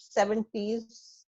70s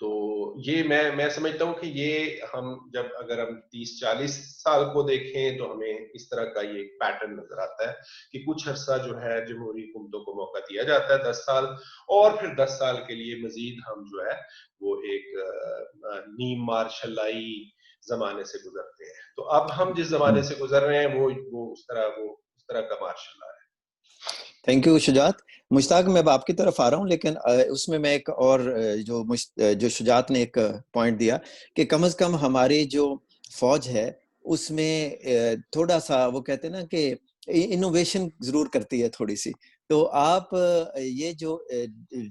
تو یہ میں سمجھتا ہوں کہ یہ ہم جب اگر ہم 30-40 سال کو دیکھیں تو ہمیں اس طرح کا یہ ایک پیٹرن نظر آتا ہے کہ کچھ عرصہ جو ہے جمہوری حکومتوں کو موقع دیا جاتا ہے 10 سال، اور پھر 10 سال کے لیے مزید ہم جو ہے وہ ایک نیم مارشلائی زمانے سے گزرتے ہیں. تو اب ہم جس زمانے سے گزر رہے ہیں وہ اس طرح کا مارشل لا ہے. تھینک یو شجاعت. مشتاق میں اب آپ کی طرف آ رہا ہوں، لیکن اس میں ایک اور جو شجاعت نے ایک پوائنٹ دیا کہ کم از کم ہماری جو فوج ہے اس میں تھوڑا سا وہ کہتے ہیں نا کہ انوویشن ضرور کرتی ہے تھوڑی سی. تو آپ یہ جو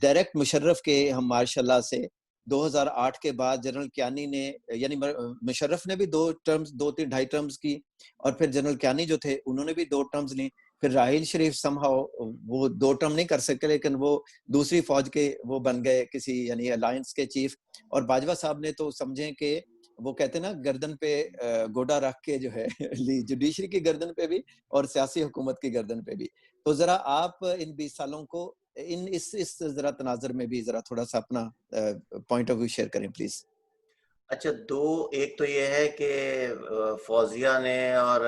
ڈائریکٹ مشرف کے ہم ماشاء اللہ سے 2008 کے بعد جنرل کیانی نے، یعنی مشرف نے بھی 2-2-2.5 ٹرمز کی، اور پھر جنرل کیانی جو تھے انہوں نے بھی 2 ٹرمز لی. پھر راحیل شریف سمہاؤ وہ 2 ٹرم نہیں کر سکے، لیکن وہ دوسری فوج کے وہ بن گئے کسی یعنی الائنس کے چیف. اور باجوہ صاحب نے تو سمجھیں کہ وہ کہتے ہیں نا گردن پہ گوڈا رکھ کے جو ہے جوڈیشری کی گردن پہ بھی اور سیاسی حکومت کی گردن پہ بھی. تو ذرا آپ ان 20 سالوں کو اس ذرا تناظر میں بھی ذرا تھوڑا سا اپنا پوائنٹ آف ویو شیئر کریں پلیز. اچھا، ایک تو یہ ہے کہ فوزیہ نے اور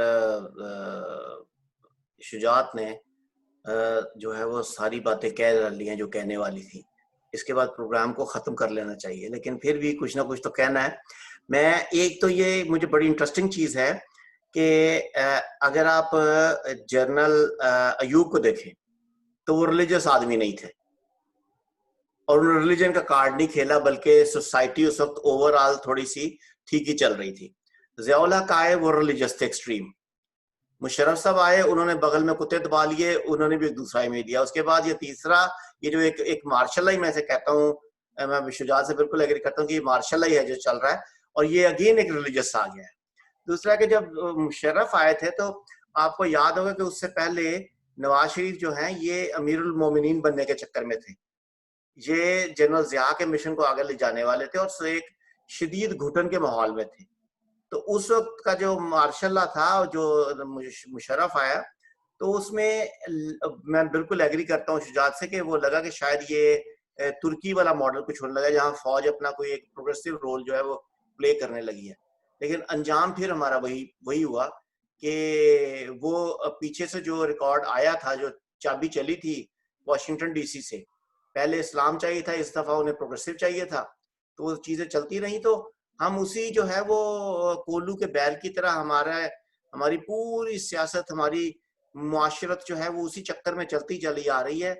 شجاعت نے جو ہے وہ ساری باتیں کہہ لی ہیں جو کہنے والی تھی. اس کے بعد پروگرام کو ختم کر لینا چاہیے، لیکن پھر بھی کچھ نہ کچھ تو کہنا ہے. میں ایک تو یہ مجھے بڑی انٹرسٹنگ چیز ہے کہ اگر آپ جنرل ایوب کو دیکھیں تو وہ ریلیجس آدمی نہیں تھے، اور انہوں نے ریلیجن کا کارڈ نہیں کھیلا، بلکہ سوسائٹی اس وقت اوور آل تھوڑی سی ٹھیک ہی چل رہی تھی. ضیاء الحق آئے، وہ ریلیجس تھے ایکسٹریم. مشرف صاحب آئے، انہوں نے بغل میں کتے دبا لیے، انہوں نے بھی ایک دوسرا امیج دیا. اس کے بعد یہ تیسرا، یہ جو ایک مارشل لائی میں سے کہتا ہوں، میں شجاعت سے بالکل ایگری کرتا ہوں کہ یہ مارشل لائی ہے جو چل رہا ہے، اور یہ اگین ایک ریلیجس آ گیا ہے. دوسرا کہ جب مشرف آئے تھے تو آپ کو یاد ہوگا کہ اس سے پہلے نواز شریف جو ہیں یہ امیر المومنین بننے کے چکر میں تھے. یہ جنرل ضیاء کے مشن کو آگے لے جانے والے تھے، اور ایک شدید گھٹن کے ماحول میں تھے. تو اس وقت کا جو مارشل لا تھا، جو مشرف آیا، تو اس میں میں بالکل ایگری کرتا ہوں شجاعت سے کہ وہ لگا کہ شاید یہ ترکی والا ماڈل کچھ ہونے لگا، جہاں فوج اپنا کوئی ایک پروگریسو رول جو ہے وہ پلے کرنے لگی ہے. لیکن انجام پھر ہمارا وہی ہوا کہ وہ پیچھے سے جو ریکارڈ آیا تھا، جو چابی چلی تھی واشنگٹن ڈی سی سے، پہلے اسلام چاہیے تھا، اس دفعہ انہیں پروگریسو چاہیے تھا، تو وہ چیزیں چلتی رہیں. تو ہم اسی جو ہے وہ کولو کے بیل کی طرح ہماری پوری سیاست، ہماری معاشرت جو ہے وہ اسی چکر میں چلی آ رہی ہے.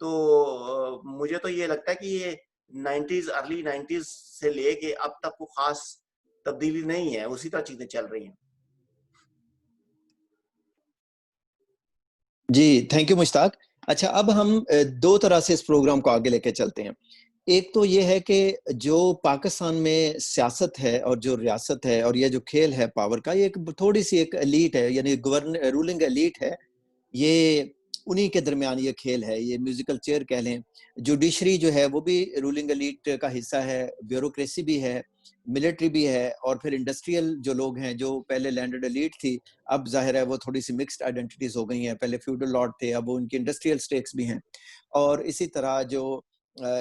تو مجھے تو یہ لگتا ہے کہ یہ 90s ارلی 90s سے لے کے اب تک کوئی خاص تبدیلی نہیں ہے، اسی طرح چیزیں چل رہی ہیں. جی تھینک یو مشتاق. اچھا، اب ہم 2 طرح سے اس پروگرام کو آگے لے کے چلتے ہیں. ایک تو یہ ہے کہ جو پاکستان میں سیاست ہے اور جو ریاست ہے اور یہ جو کھیل ہے پاور کا، یہ ایک تھوڑی سی ایک ایلیٹ ہے، یعنی رولنگ ایلیٹ ہے. یہ انہی کے درمیان یہ کھیل ہے، یہ میوزیکل چیئر کہہ لیں. جوڈیشری جو ہے وہ بھی رولنگ ایلیٹ کا حصہ ہے، بیوروکریسی بھی ہے، ملٹری بھی ہے، اور پھر انڈسٹریل جو لوگ ہیں جو پہلے لینڈڈ ایلیٹ تھی، اب ظاہر ہے وہ تھوڑی سی مکسڈ آئیڈینٹیز ہو گئی ہیں. پہلے فیوڈل لارڈ تھے، اب وہ ان کی انڈسٹریل سٹیکس بھی ہیں. اور اسی طرح جو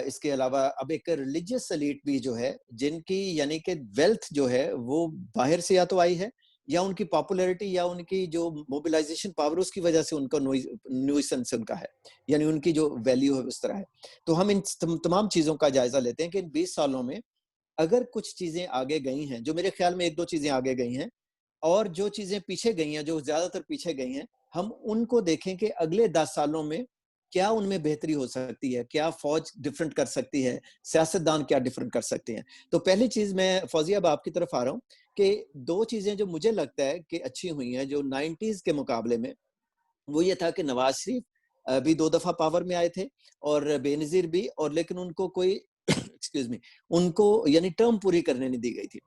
اس کے علاوہ اب ایک ریلیجیس ایلیٹ بھی جو ہے، جن کی یعنی کہ ویلتھ جو ہے وہ باہر سے یا تو آئی ہے، یا ان کی پاپولیرٹی یا ان کی جو موبیلائزیشن پاور اس کی وجہ سے ان کا نوئسنس ان کا ہے، یعنی ان کی جو ویلیو ہے اس طرح ہے. تو ہم ان تمام چیزوں کا جائزہ لیتے ہیں کہ ان 20 سالوں میں اگر کچھ چیزیں آگے گئی ہیں، جو میرے خیال میں 1-2 چیزیں آگے گئی ہیں، اور جو چیزیں پیچھے گئی ہیں، جو زیادہ تر پیچھے گئی ہیں، ہم ان کو دیکھیں کہ اگلے 10 سالوں میں کیا ان میں بہتری ہو سکتی ہے، کیا فوج ڈیفرنٹ کر سکتی ہے، سیاستدان کیا ڈیفرنٹ کر سکتے ہیں. تو پہلی چیز میں فوزیہ اب آپ کی طرف آ رہا ہوں کہ 2 چیزیں جو مجھے لگتا ہے کہ اچھی ہوئی ہیں جو 90s کے مقابلے میں، وہ یہ تھا کہ نواز شریف بھی 2 دفعہ پاور میں آئے تھے، اور بے نظیر بھی، اور لیکن ان کو کوئی ایکسکیوز می ان کو یعنی ٹرم پوری کرنے نہیں دی گئی تھی.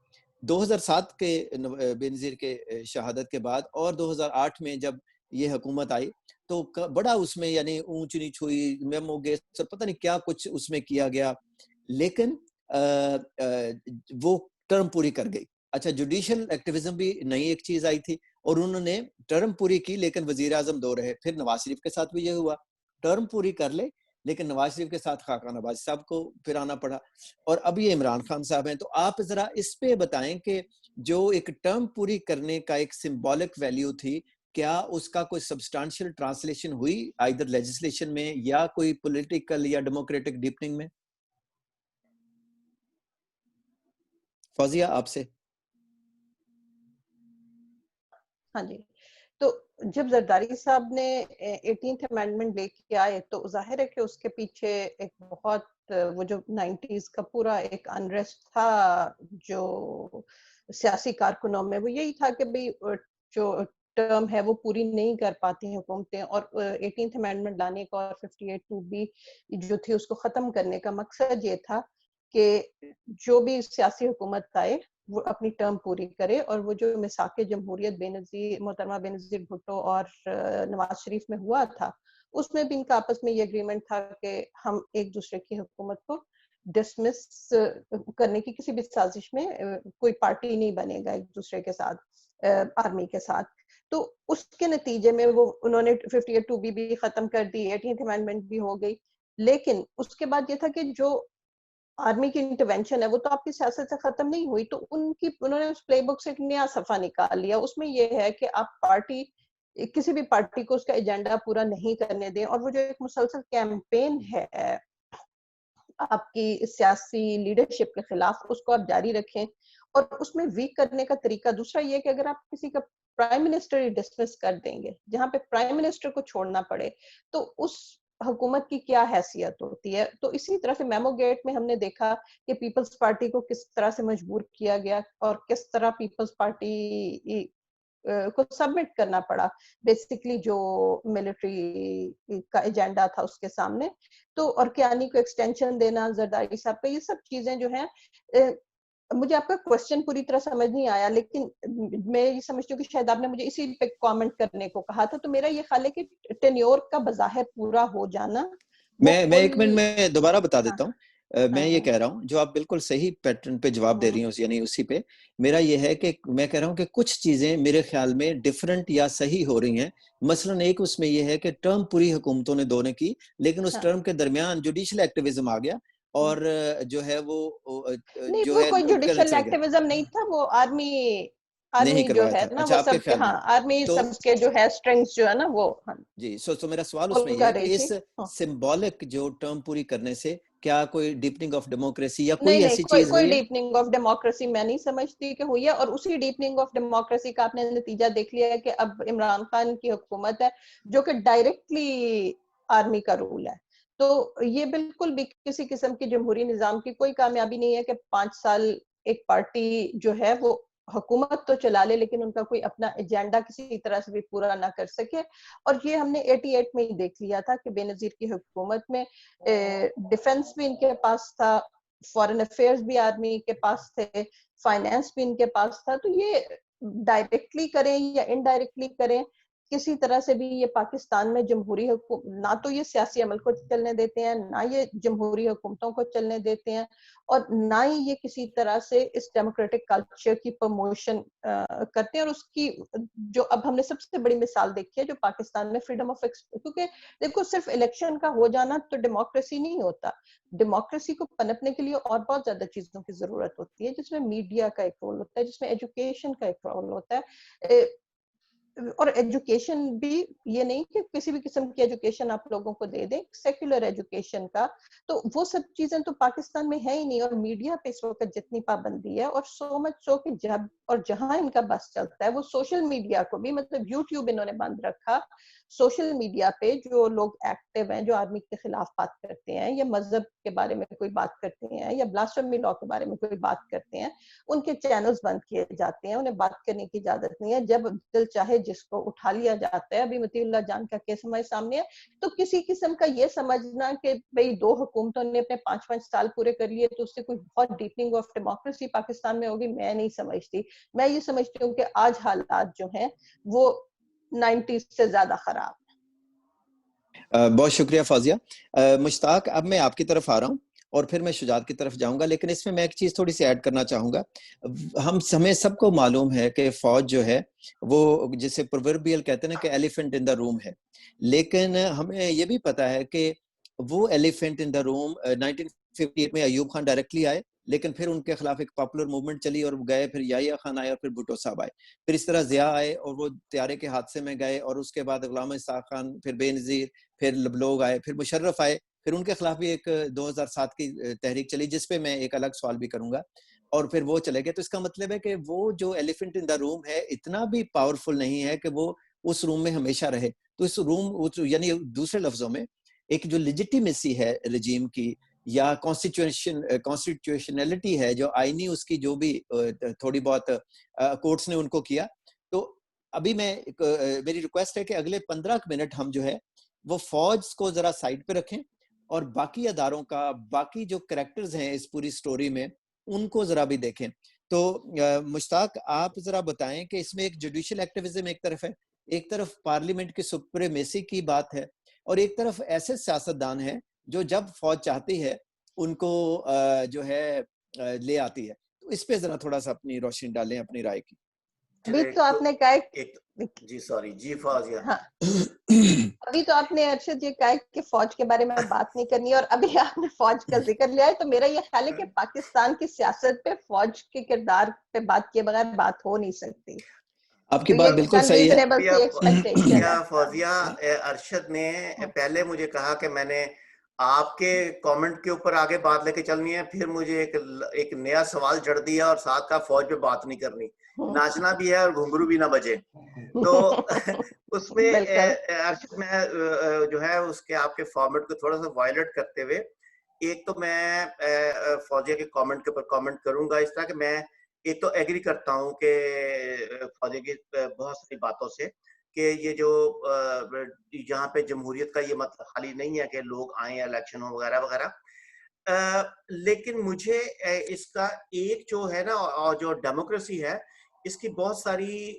2007 کے بے نظیر کے شہادت کے بعد اور 2008 میں جب یہ حکومت آئی تو بڑا اس میں یعنی اونچ نیچ ہوئی، میمو گیس اور پتہ نہیں کیا کچھ اس میں کیا گیا، لیکن وہ ٹرم پوری کر گئی. اچھا، جوڈیشل ایکٹیویزم بھی نئی ایک چیز آئی تھی، اور انہوں نے ٹرم پوری کی، لیکن وزیر اعظم 2 رہے. پھر نواز شریف کے ساتھ بھی یہ ہوا، ٹرم پوری کر لے لیکن نواز شریف کے ساتھ خاقہ نواز صاحب کو پھر آنا پڑا, اور اب یہ عمران خان صاحب ہیں. تو آپ ذرا اس پہ بتائیں کہ جو ایک ٹرم پوری کرنے کا ایک سمبولک ویلیو تھی, کیا اس کا کوئی سبسٹانشیل ٹرانسلیشن ہوئی آئیدر لیجسلیشن میں یا کوئی پولیٹیکل یا ڈیموکریٹک ڈیپننگ میں؟ فوزیہ آپ سے. ہاں جی, تو جب زرداری صاحب نے 18th امینڈمنٹ لے کے آئے تو ظاہر ہے کہ اس کے پیچھے ایک بہت وہ جو 90s کا پورا ایک انریسٹ تھا جو سیاسی کارکنوں میں, وہ یہی تھا کہ بھئی جو ٹرم ہے وہ پوری نہیں کر پاتی ہیں حکومتیں, اور 18th امینڈمنٹ لانے کا اور 58(2)B جو تھی اس کو ختم کرنے کا مقصد یہ تھا کہ جو بھی سیاسی حکومت آئے وہ اپنی ٹرم پوری کرے, اور وہ جو مساق جمہوریت محترمہ بینظیر بھٹو اور نواز شریف میں ہوا تھا, اس میں بھی ان کا آپس میں یہ اگریمنٹ تھا کہ ہم ایک دوسرے کی حکومت کو ڈسمس کرنے کی کسی بھی سازش میں کوئی پارٹی نہیں بنے گا ایک دوسرے کے ساتھ, آرمی کے ساتھ. تو اس کے نتیجے میں وہ انہوں نے 58(2)B بھی ختم کر دی, 18th امینڈمنٹ بھی ہو گئی. لیکن اس کے بعد یہ تھا کہ جو آرمی کی انٹرونشن ہے وہ تو آپ کی سیاست سے ختم نہیں ہوئی, تو انہوں نے اس پلے بک سے ایک نیا صفحہ نکال لیا. اس میں یہ ہے کہ آپ پارٹی, کسی بھی پارٹی کو اس کا ایجنڈا پورا نہیں کرنے دیں, اور وہ جو ایک مسلسل کیمپین ہے آپ کی سیاسی لیڈرشپ کے خلاف, اس کو آپ جاری رکھیں. اور اس میں ویک کرنے کا طریقہ دوسرا یہ کہ اگر آپ کسی کا پرائم منسٹر ہی ڈسمس کر دیں گے, جہاں پہ پرائم منسٹر کو چھوڑنا پڑے, تو اس حکومت کی کیا حیثیت ہوتی ہے. تو اسی طرح سے میمو گیٹ میں ہم نے دیکھا کہ پیپلز پارٹی کو کس طرح سے مجبور کیا گیا, اور کس طرح پیپلز پارٹی کو سبمٹ کرنا پڑا بیسیکلی جو ملٹری کا ایجنڈا تھا اس کے سامنے. تو اور کیانی کو ایکسٹینشن دینا زرداری صاحب کا, یہ سب چیزیں جو ہیں, مجھے آپ کا کوشچن پوری طرح سمجھ نہیں آیا, لیکن میں یہ سمجھتی ہوں کہ شاید آپ نے مجھے اسی پہ کامنٹ کرنے کو کہا تھا. تو میرا یہ خیال ہے کہ ٹینیور کا بظاہر پورا ہو جانا, میں 1 منٹ میں دوبارہ بتا دیتا ہوں. میں یہ ہاں کہہ رہا ہوں, جو آپ بالکل صحیح پیٹرن پہ جواب دے رہی ہوں, یعنی اسی پہ میرا یہ ہے کہ میں کہہ رہا ہوں کہ کچھ چیزیں میرے خیال میں ڈیفرنٹ یا صحیح ہو رہی ہیں. مثلا ایک اس میں یہ ہے کہ ٹرم پوری حکومتوں نے دو نے کی, لیکن اس ٹرم کے درمیان جوڈیشل ایکٹیویزم آ گیا, اور جو ہے وہ نہیں, جو وہ ہے کوئی جوڈیشل چل گیا, ایکٹیویزم نہیں تھا, وہ نہیں آرمی جو کروایا ہے تھا. نا اچھا, وہ آپ کے سب کے, خیال میں ہاں آرمی تو سب کے جو ہے اسٹرنگس جو ہے نا وہ جی. سو میرا سوال اس میں پول یہ کر ہے رہی کہ تھی. اس سمبولک جو ٹرم پوری کرنے سے کیا کوئی ڈیپننگ آف ڈیموکریسی یا کوئی نہیں ایسی کوئی چیز ہوئی ہے؟ ڈیپننگ آف ڈیموکریسی میں نہیں سمجھتی کہ ہوئی ہے, اور اسی ڈیپننگ آف ڈیموکریسی کا آپ نے نتیجہ دیکھ لیا ہے کہ اب عمران خان کی حکومت ہے جو کہ ڈائریکٹلی آرمی کا رول ہے. تو یہ بالکل بھی کسی قسم کی جمہوری نظام کی کوئی کامیابی نہیں ہے کہ 5 سال ایک پارٹی جو ہے وہ حکومت تو چلا لے لیکن ان کا کوئی اپنا ایجنڈا کسی طرح سے بھی پورا نہ کر سکے. اور یہ ہم نے 88 میں ہی دیکھ لیا تھا کہ بے نظیر کی حکومت میں ڈیفنس بھی ان کے پاس تھا, فارن افیئرز بھی آرمی کے پاس تھے, فائنینس بھی ان کے پاس تھا. تو یہ ڈائریکٹلی کریں یا انڈائریکٹلی کریں, کسی طرح سے بھی یہ پاکستان میں جمہوری نہ تو یہ سیاسی عمل کو چلنے دیتے ہیں, نہ یہ جمہوری حکومتوں کو چلنے دیتے ہیں, اور نہ ہی یہ کسی طرح سے اس ڈیموکریٹک کلچر کی پروموشن کرتے ہیں. اور اس کی جو اب ہم نے سب سے بڑی مثال دیکھی ہے جو پاکستان میں فریڈم آف کیونکہ دیکھو صرف الیکشن کا ہو جانا تو ڈیموکریسی نہیں ہوتا. ڈیموکریسی کو پنپنے کے لیے اور بہت زیادہ چیزوں کی ضرورت ہوتی ہے, جس میں میڈیا کا ایک رول ہوتا ہے, جس میں ایجوکیشن کا ایک رول ہوتا ہے. اور ایجوکیشن بھی یہ نہیں کہ کسی بھی قسم کی ایجوکیشن آپ لوگوں کو دے دیں, سیکولر ایجوکیشن کا, تو وہ سب چیزیں تو پاکستان میں ہے ہی نہیں. اور میڈیا پہ اس وقت جتنی پابندی ہے, اور سو مچ سو کہ جب اور جہاں ان کا بس چلتا ہے وہ سوشل میڈیا کو بھی, مطلب یوٹیوب انہوں نے بند رکھا. سوشل میڈیا پہ جو لوگ ایکٹیو ہیں, جو آرمی کے خلاف بات کرتے ہیں یا مذہب کے بارے میں کوئی بات کرتے ہیں یا بلاسفیمی لا کے بارے میں کوئی بات کرتے ہیں, ان کے چینلز بند کیے جاتے ہیں, انہیں بات کرنے کی اجازت نہیں ہے. جب دل چاہے جس کو اٹھا لیا جاتا ہے. ابھی مطیع اللہ جان کا کیس ہمارے سامنے ہے. تو کسی قسم کا یہ سمجھنا کہ بھئی 2 حکومتوں نے اپنے 5 سال پورے کر لیے تو اس سے کوئی بہت ڈیپننگ آف ڈیموکریسی پاکستان میں ہوگی, میں نہیں سمجھتی. میں یہ سمجھتی ہوں کہ آج حالات جو ہیں وہ 90s سے زیادہ خراب. بہت شکریہ فوزیہ. مشتاق, اب میں آپ کی طرف آ رہا ہوں اور پھر میں شجاعت کی طرف جاؤں گا, لیکن اس میں ایک چیز تھوڑی سی ایڈ کرنا چاہوں گا. ہمیں سب کو معلوم ہے کہ فوج جو ہے وہ جسے پرووربیل کہتے ہیں نا کہ ایلیفنٹ ان دا روم ہے, لیکن ہمیں یہ بھی پتا ہے کہ وہ ایلیفینٹ ان دا روم 1958 میں ایوب خان ڈائریکٹلی آئے, لیکن پھر ان کے خلاف ایک پاپولر موومنٹ چلی اور گئے, پھر یحییٰ خان آئے اور پھر بھٹو صاحب آئے, پھر اس طرح ضیاء آئے اور وہ طیارے کے حادثے میں گئے, اور اس کے بعد غلام اسحاق خان, پھر بے نظیر, پھر لوگ آئے, پھر مشرف آئے, پھر ان کے خلاف بھی ایک 2007 کی تحریک چلی جس پہ میں ایک الگ سوال بھی کروں گا, اور پھر وہ چلے گئے. تو اس کا مطلب ہے کہ وہ جو ایلیفنٹ ان دا روم ہے اتنا بھی پاورفل نہیں ہے کہ وہ اس روم میں ہمیشہ رہے. تو اس روم, یعنی دوسرے لفظوں میں ایک جو لیجیٹیمیسی ہے رجیم کی یا کانسٹیٹیوشنلٹی ہے, جو آئینی اس کی جو بھی تھوڑی بہت کورٹس نے ان کو کیا, تو ابھی میری ریکویسٹ ہے کہ اگلے 15 منٹ ہم جو ہے وہ فوج کو ذرا سائڈ پہ رکھیں اور باقی اداروں کا, باقی جو کریکٹرز ہیں اس پوری سٹوری میں ان کو ذرا بھی دیکھیں. تو مشتاق آپ ذرا بتائیں کہ اس میں ایک جوڈیشل ایکٹیویزم ایک طرف ہے, ایک طرف پارلیمنٹ کی سپریمیسی کی بات ہے, اور ایک طرف ایسے سیاستدان ہیں جو جب فوج چاہتی ہے ان کو جو ہے لے آتی ہے. تو اس پہ ذرا تھوڑا سا اپنی روشنی ڈالیں, اپنی رائے کی. ابھی تو آپ نے کہا جی سوری جی فوزیہ, ہاں ابھی تو آپ نے ارشد یہ کہا کہ فوج کے بارے میں بات نہیں کرنی, اور ابھی آپ نے فوج کا ذکر لیا ہے, تو میرا یہ خیال ہے کہ پاکستان کی سیاست پہ فوج کے کردار پہ بات کیے بغیر بات ہو نہیں سکتی. آپ کی بات بالکل صحیح ہے. فوزیہ, ارشد نے پہلے مجھے کہا کہ میں نے آپ کے کامنٹ کے اوپر آگے بات لے کے چلنی ہے, پھر مجھے ایک نیا سوال جڑ دیا اور ساتھ کا فوج پہ بات نہیں کرنی, ناچنا بھی ہے اور گھنگرو بھی نہ بجے. تو اس میں ارشد میں جو ہے اس کے آپ کے فارمیٹ کو تھوڑا سا وائلیٹ کرتے ہوئے, ایک تو میں فوزیہ کے کامنٹ کے اوپر کامنٹ کروں گا اس طرح کہ میں ایک تو ایگری کرتا ہوں کہ فوزیہ کی بہت ساری باتوں سے کہ یہ جو یہاں پہ جمہوریت کا یہ مطلب خالی نہیں ہے کہ لوگ آئیں الیکشن ہو وغیرہ وغیرہ, لیکن مجھے اس کا ایک جو ہے نا, اور جو ڈیموکریسی ہے اس کی بہت ساری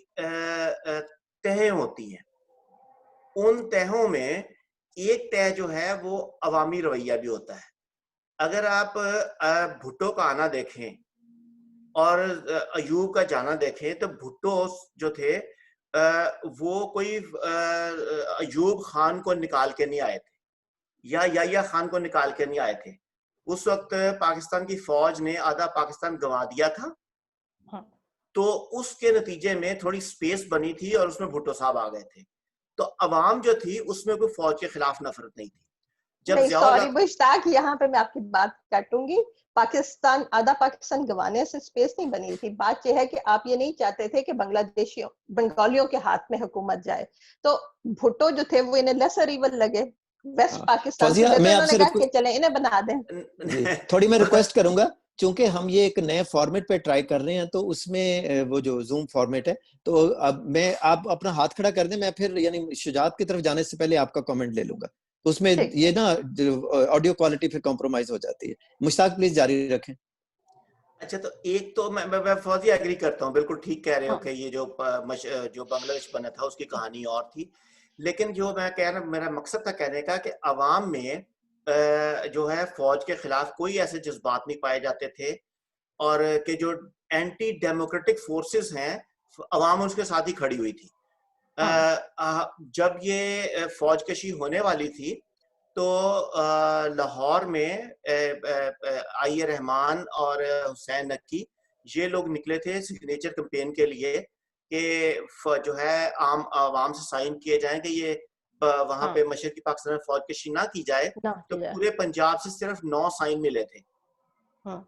تہیں ہوتی ہیں. ان تہوں میں ایک تہ جو ہے وہ عوامی رویہ بھی ہوتا ہے. اگر آپ بھٹو کا آنا دیکھیں اور ایوب کا جانا دیکھیں تو بھٹو جو تھے وہ کوئی ایوب خان کو نکال کے نہیں آئے تھے یا یحییٰ خان کو نکال کے نہیں آئے تھے. اس وقت پاکستان کی فوج نے آدھا پاکستان گنوا دیا تھا, تو اس کے نتیجے میں تھوڑی سپیس بنی تھی اور اس میں بھٹو صاحب آ گئے تھے. تو عوام جو تھی اس میں کوئی فوج کے خلاف نفرت نہیں تھی. نہیں سوری مشتاق, یہاں پہ میں آپ کی بات کاٹوں گی. پاکستان, آدھا پاکستان گوانے سے سپیس نہیں بنی تھی. بات یہ ہے کہ آپ یہ نہیں چاہتے تھے کہ بنگالیوں کے ہاتھ میں حکومت جائے, تو بھٹو جو تھے وہ انہیں لیسر ایول لگے, ویسٹ پاکستان سے, تو انہوں نے کہا کہ چلیں انہیں بنا دیں. تھوڑی میں ریکویسٹ کروں گا, چونکہ ہم یہ ایک نئے فارمیٹ پہ ٹرائی کر رہے ہیں, تو اس میں وہ جو زوم فارمیٹ ہے, تو اب میں آپ اپنا ہاتھ کھڑا کر دیں, میں پھر یعنی شجاعت کی طرف جانے سے پہلے آپ کا کامنٹ لے لوں گا. اس میں یہ نا آڈیو کوالٹی پھر کمپرومائز ہو جاتی ہے. مشتاق پلیز جاری رکھیں. اچھا, تو ایک تو میں فوزی ایگری کرتا ہوں, بالکل ٹھیک کہہ رہے ہو کہ یہ جو بنگلہ دیش بنا تھا اس کی کہانی اور تھی, لیکن جو میں کہہ رہا, میرا مقصد تھا کہنے کا کہ عوام میں جو ہے فوج کے خلاف کوئی ایسے جذبات نہیں پائے جاتے تھے, اور کہ جو اینٹی ڈیموکریٹک فورسز ہیں عوام اس کے ساتھ ہی کھڑی ہوئی تھی. جب یہ فوج کشی ہونے والی تھی تو لاہور میں آئی رحمان اور حسین نقی یہ لوگ نکلے تھے سگنیچر کمپین کے لیے کہ جو ہے عام عوام سے سائن کیے جائیں کہ یہ وہاں پہ مشرقی پاکستان میں فوج کشی نہ کی جائے. تو پورے پنجاب سے صرف 9 سائن ملے تھے.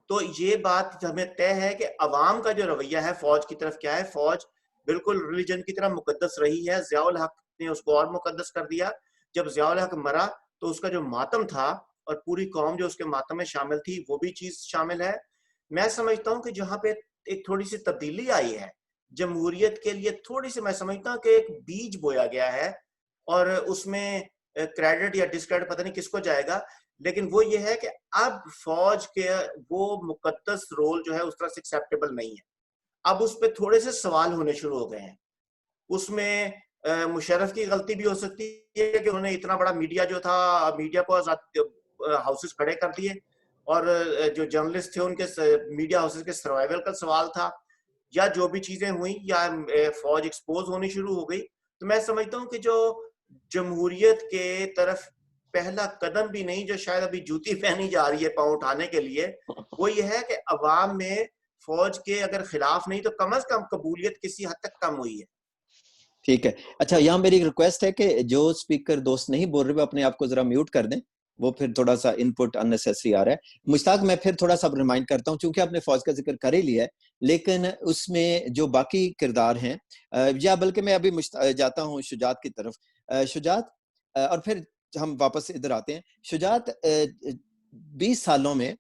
تو یہ بات ہمیں طے ہے کہ عوام کا جو رویہ ہے فوج کی طرف کیا ہے. فوج بالکل ریلیجن کی طرح مقدس رہی ہے. ضیاء الحق نے اس کو اور مقدس کر دیا. جب ضیاء الحق مرا تو اس کا جو ماتم تھا اور پوری قوم جو اس کے ماتم میں شامل تھی وہ بھی چیز شامل ہے. میں سمجھتا ہوں کہ جہاں پہ ایک تھوڑی سی تبدیلی آئی ہے جمہوریت کے لیے, تھوڑی سی میں سمجھتا ہوں کہ ایک بیج بویا گیا ہے, اور اس میں کریڈٹ یا ڈسکریڈٹ پتہ نہیں کس کو جائے گا, لیکن وہ یہ ہے کہ اب فوج کے وہ مقدس رول جو ہے اس طرح سے ایکسیپٹیبل نہیں ہے. اب اس پہ تھوڑے سے سوال ہونے شروع ہو گئے ہیں. اس میں مشرف کی غلطی بھی ہو سکتی ہے کہ انہوں نے اتنا بڑا میڈیا جو تھا, میڈیا کو ہاؤسز کھڑے کر دیے, اور جو جرنلسٹ تھے ان کے میڈیا ہاؤسز کے سروائیول کا سوال تھا, یا جو بھی چیزیں ہوئیں, یا فوج ایکسپوز ہونی شروع ہو گئی. تو میں سمجھتا ہوں کہ جو جمہوریت کے طرف پہلا قدم بھی نہیں جو شاید ابھی جوتی پہنی جا رہی ہے پاؤں اٹھانے کے لیے، وہ یہ ہے کہ عوام میں فوج کے اگر خلاف نہیں تو کم از کم قبولیت کسی حد تک کم ہوئی ہے. ٹھیک ہے. اچھا یہاں میری ریکویسٹ ہے کہ جو اسپیکر دوست نہیں بول رہے وہ اپنے آپ کو ذرا میوٹ کر دیں, وہ پھر تھوڑا سا ان پٹ اننیسیسری آ رہا ہے. مشتاق میں پھر تھوڑا سا ریمائنڈ کرتا ہوں, چونکہ آپ نے فوج کا ذکر کر ہی لیا ہے, لیکن اس میں جو باقی کردار ہیں, یا بلکہ میں ابھی جاتا ہوں شجاعت کی طرف. شجاعت, اور پھر ہم واپس ادھر آتے ہیں. شجاعت, 20 سالوں میں